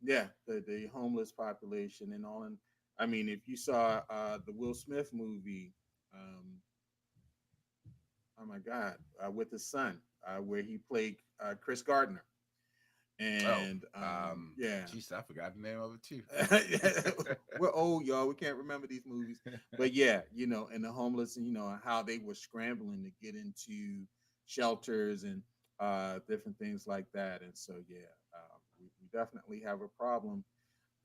yeah, the homeless population and all. And I mean, if you saw the Will Smith movie, um, oh my God, with his son, where he played Chris Gardner, oh, and yeah. geez, I forgot the name of it too. We're old, y'all. We can't remember these movies, but yeah, and the homeless, and how they were scrambling to get into shelters and different things like that. And so, yeah, we definitely have a problem,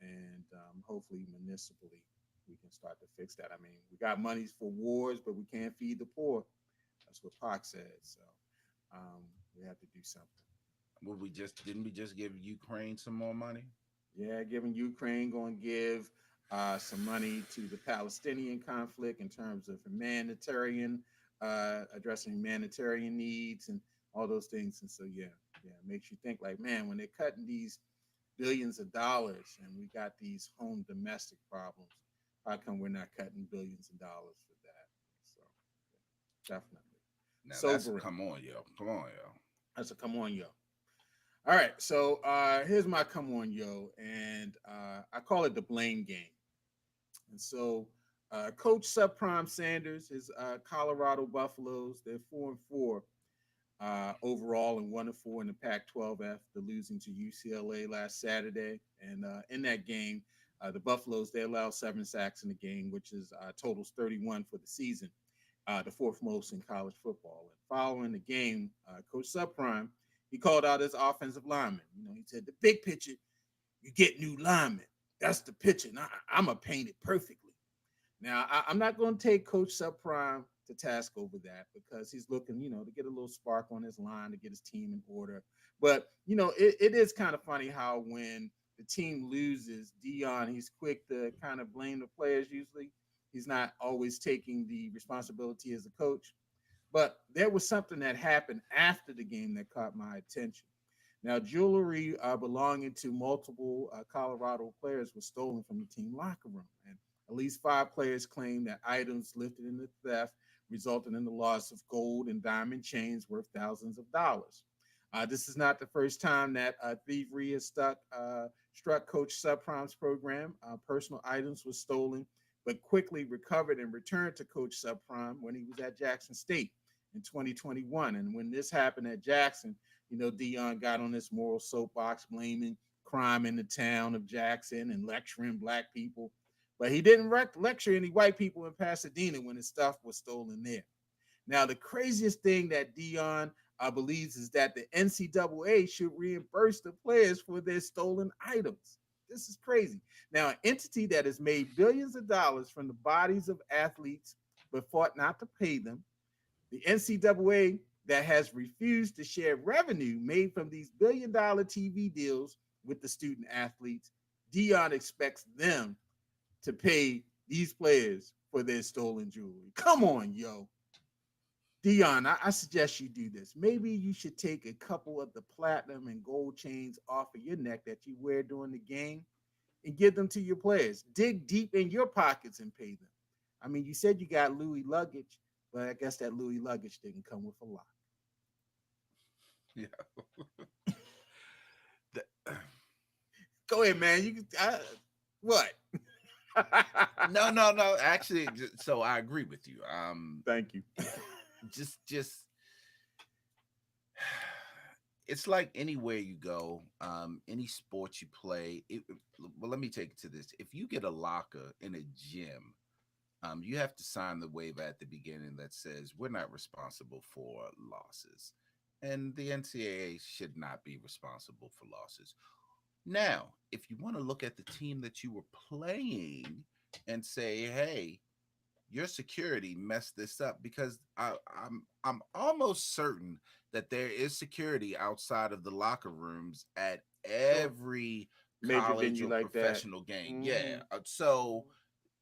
and hopefully, municipally, we can start to fix that. I mean, we got monies for wars, but we can't feed the poor. That's what Pac said. So, we have to do something. Would we just didn't we just give Ukraine some more money? Yeah, giving Ukraine going to give some money to the Palestinian conflict in terms of humanitarian, addressing humanitarian needs and all those things. And so, yeah, yeah, it makes you think like, man, when they're cutting these billions of dollars and we got these home domestic problems, how come we're not cutting billions of dollars for that? So, yeah, definitely Now that's a sobering. come on, yo. Come on, yo. That's a come on, yo. All right, so here's my come on, yo, and I call it the blame game. And so, Coach Subprime Sanders, his Colorado Buffaloes, they're 4-4. overall and 1-4 in the Pac-12 after losing to UCLA last Saturday. And in that game, the Buffaloes they allowed 7 sacks in the game, which is totals 31 for the season, the fourth most in college football. And following the game, Coach Subprime he called out his offensive lineman. He said the big picture, you get new linemen. That's the picture. And I'm gonna paint it perfectly. Now, I'm not going to take Coach Subprime to task over that because he's looking, to get a little spark on his line to get his team in order. But, it is kind of funny how when the team loses, Dion, he's quick to kind of blame the players usually. He's not always taking the responsibility as a coach. But there was something that happened after the game that caught my attention. Now, jewelry belonging to multiple Colorado players was stolen from the team locker room. And at least 5 players claimed that items lifted in the theft resulted in the loss of gold and diamond chains worth thousands of dollars. This is not the first time that thievery has struck Coach Subprime's program. Personal items were stolen, but quickly recovered and returned to Coach Subprime when he was at Jackson State in 2021. And when this happened at Jackson, Dion got on this moral soapbox blaming crime in the town of Jackson and lecturing black people. But he didn't lecture any white people in Pasadena when his stuff was stolen there. Now, the craziest thing that Dion believes is that the NCAA should reimburse the players for their stolen items. This is crazy. Now, an entity that has made billions of dollars from the bodies of athletes but fought not to pay them, the NCAA that has refused to share revenue made from these billion-dollar TV deals with the student athletes, Dion expects them to pay these players for their stolen jewelry. Come on, yo. Dion, I suggest you do this. Maybe you should take a couple of the platinum and gold chains off of your neck that you wear during the game and give them to your players. Dig deep in your pockets and pay them. I mean, you said you got Louis luggage, but I guess that Louis luggage didn't come with a lock. Yeah. The- Go ahead, man. What? no. Actually, so I agree with you. Thank you. Just it's like anywhere you go, any sport you play. Well, let me take it to this: if you get a locker in a gym, you have to sign the waiver at the beginning that says we're not responsible for losses, and the NCAA should not be responsible for losses. Now, if you want to look at the team that you were playing and say, hey, your security messed this up, because I'm almost certain that there is security outside of the locker rooms at Sure. every Major college venue or like that. professional game. Mm-hmm. Yeah. So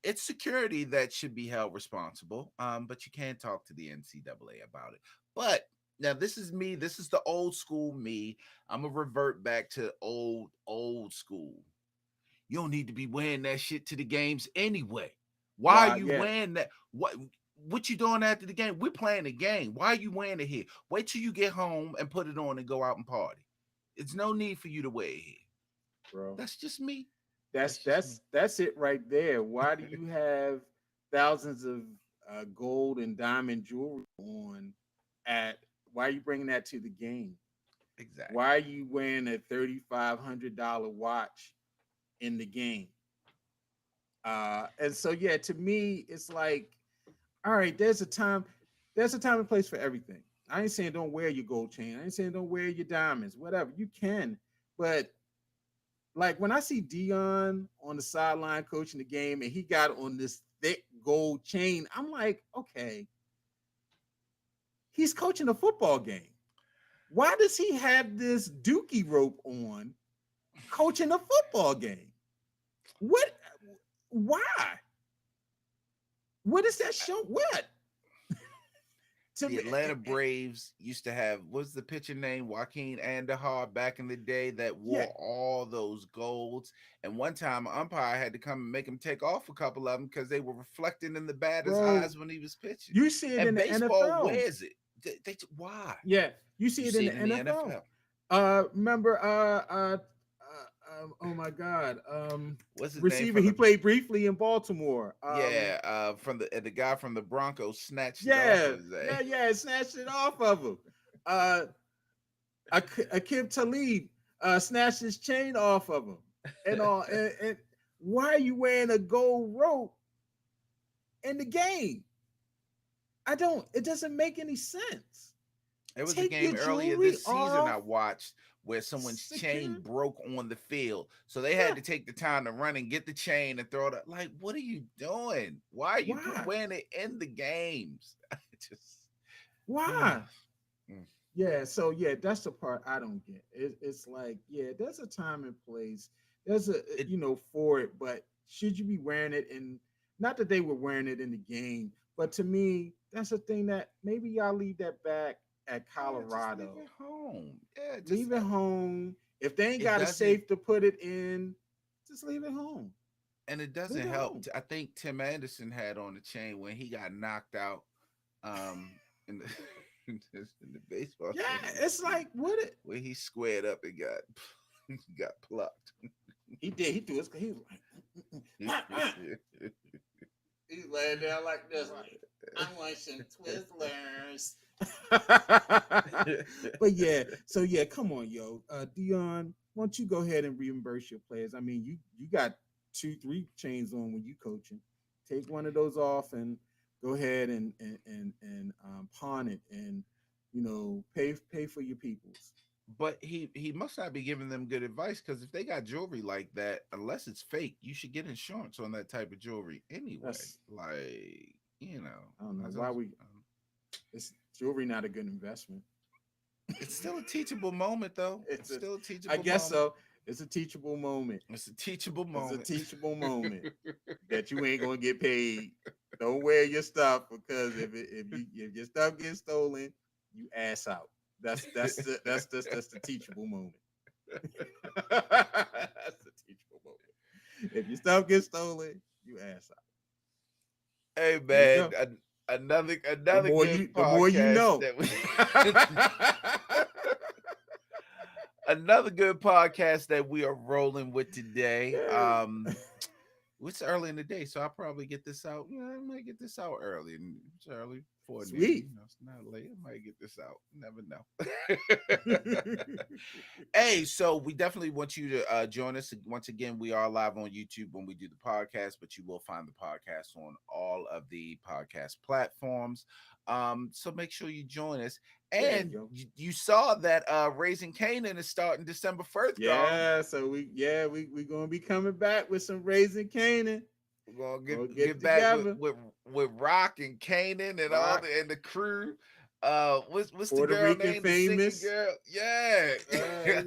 it's security that should be held responsible. But you can't talk to the NCAA about it. But now this is me. This is the old school me. I'm gonna revert back to old school. You don't need to be wearing that shit to the games anyway. Why are Why? you Yeah, wearing that? What you doing after the game? We're playing the game. Why are you wearing it here? Wait till you get home and put it on and go out and party. It's no need for you to wear it here. bro. That's just me. That's That's just me. that's that's it right there. Why do you have thousands of gold and diamond jewelry on at? Why are you bringing that to the game? Why Exactly. are you wearing a $3,500 watch in the game? And so yeah, to me, it's like, all right, there's a time and place for everything. I ain't saying don't wear your gold chain. I ain't saying don't wear your diamonds, whatever. You can. But like when I see Dion on the sideline coaching the game and he got on this thick gold chain, I'm like, okay, he's coaching a football game. Why does he have this dookie rope on coaching a football game? What? Why? What is that show? What? To The me, Atlanta Braves used to have, what's the pitcher name? Joaquin Andahar back in the day that yeah, wore all those golds. And one time, an umpire had to come and make him take off a couple of them because they were reflecting in the batter's bro. eyes when he was pitching. You see it in And the baseball NFL. wears it. Why? Yeah, you see You it in see the it in the NFL. NFL. Remember, oh my God, What's his name receiver. from He the? played briefly in Baltimore. Yeah, from the guy from the Broncos snatched it off Yeah, of his. yeah, yeah. Snatched it off of him. uh, Akib Talib snatched his chain off of him, and all. And why are you wearing a gold rope in the game? I don't. It doesn't make any sense. There was a Take your game earlier jewelry this season I off. watched where someone's chain Secure. broke on the field. So they had Yeah. to take the time to run and get the chain and throw it up. Like, what are you doing? Why are you Why? wearing it in the games? Just Why? Mm. Yeah, so yeah, that's the part I don't get. It's like, yeah, there's a time and place. There's a it for it, but should you be wearing it in? Not that they were wearing it in the game, but to me, that's a thing that maybe y'all leave that back at yeah, just leave Colorado. it home. Yeah, just Leave it home. If they ain't it got a doesn't safe to put it in, just leave it home. and it Leave doesn't it help. home. I think Tim Anderson had on the chain when he got knocked out in the in the baseball Yeah, it's championship like what it. where he squared up and got got plucked. He did. He threw his. He was like, he's laying down like this. Like, I want some Twizzlers. But yeah, so yeah, come on, yo, Dion. Why don't you go ahead and reimburse your players? I mean, you got 2, 3 chains on when you coaching. Take one of those off and go ahead and pawn it, and pay for your peoples. But he must not be giving them good advice because if they got jewelry like that, unless it's fake, you should get insurance on that type of jewelry anyway. That's Like, I don't know I why don't, we. It's jewelry not a good investment. it's still a teachable moment though. It's It's a, still a I teachable guess moment. so. It's a teachable moment. It's a teachable It's a moment. teachable moment that you ain't gonna get paid. Don't wear your stuff because if your stuff gets stolen, you ass out. That's the teachable moment. That's the teachable moment. If your stuff gets stolen, you ass out. Hey There you man, go. another good The more you podcast know. that we another good podcast that we are rolling with today. It's early in the day, so I'll probably get this out. I might get this out early. It's early for noon. Sweet. It's not late. I might get this out. Never know. Hey, so we definitely want you to join us. Once again, we are live on YouTube when we do the podcast, but you will find the podcast on all of the podcast platforms. So make sure you join us. There And you go. you saw that Raising Canaan is starting December 1st, dog. Yeah, so we gonna be coming back with some raising Canaan. We're gonna We'll get get back together. with Rock and Kanan and all Rock, the crew. What's the Puerto girl Rican name? The singing famous. girl? Yeah. Uh,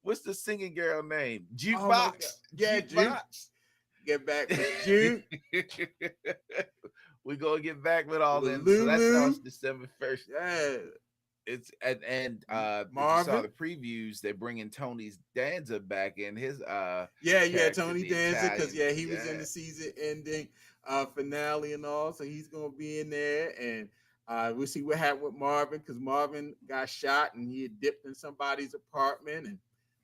What's the singing girl name? oh my god. Jukebox. Yeah, Juke. Jukebox. Get back with Juke. We're gonna get back with all With them. So that Lulu. starts December 1st. Yeah. It's and if you saw Marvin. the previews, they're bringing Tony's Danza back in his Yeah, character, Tony the Danza, because Italian. yeah, he was in Yeah. the season ending finale and all, so he's gonna be in there. And we'll see what happened with Marvin, because Marvin got shot and he had dipped in somebody's apartment. And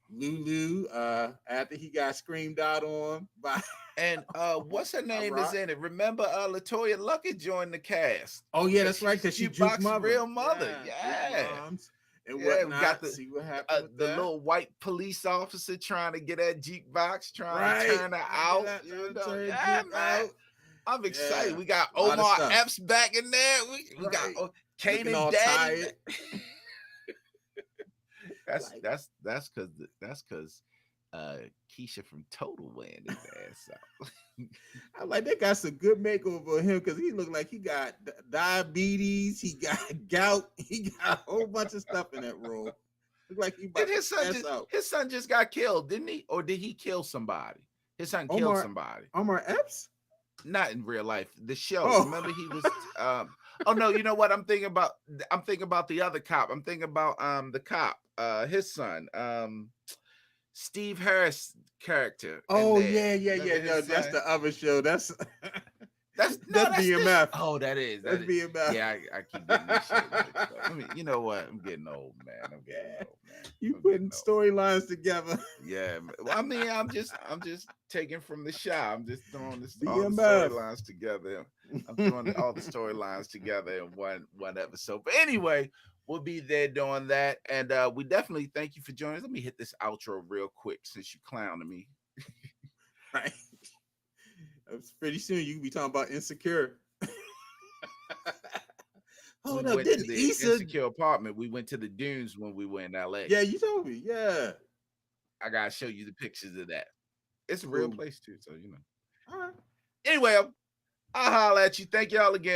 Lulu, after he got screamed out on by And what's her name is Rock. in it? Remember Latoya Luckett joined the cast. Oh yeah, And that's right, she's because she Juke Jukebox's mother. real mother. Yeah, Juke Yeah. moms and Yeah, we got whatnot. See what happened with the that. little white police officer trying to get that Jukebox, trying to Right. turn her Trying to get out. that, trying to turn Yeah, Juke man. out. I'm Yeah. excited. We got A lot of Omar stuff. Epps back in there. We got Right. Looking Kanan all Daddy. tired. That's Like, that's because Keisha from Total wearing his ass out. I'm like, they got some good makeover of him because he looked like he got diabetes, he got gout, he got a whole bunch of stuff in that role. Look like he Did about to pass out. his son just got killed, didn't he? Or did he kill somebody? His son killed Omar somebody. Omar Epps? Not in real life. The show. Oh, Remember he was oh no, you know what I'm thinking about the other cop. I'm thinking about the cop, his son, Steve Harris character in oh there. yeah. Remember No, his that's son? the other show. That's That's that's this. BMF. Oh, that That's is. BMF. Yeah, I keep getting this shit mixed up. I mean, you know what? I'm getting old, man. I'm getting Yeah. old, man. You I'm putting getting old. storylines together. Yeah, well, I mean, I'm just taking from the shop. I'm just throwing all the BMF. storylines together. I'm throwing all the storylines together in one episode. But anyway, we'll be there doing that. And we definitely thank you for joining us. Let me hit this outro real quick since you clowning me. Right. Pretty soon you can be talking about Insecure. We Hold up, went to didn't the Issa? Insecure apartment. We went to the dunes when we were in LA. Yeah, you told me. Yeah. I gotta show you the pictures of that. It's a real Cool. place too, so you know. All right. Anyway, I'll holler at you. Thank y'all again.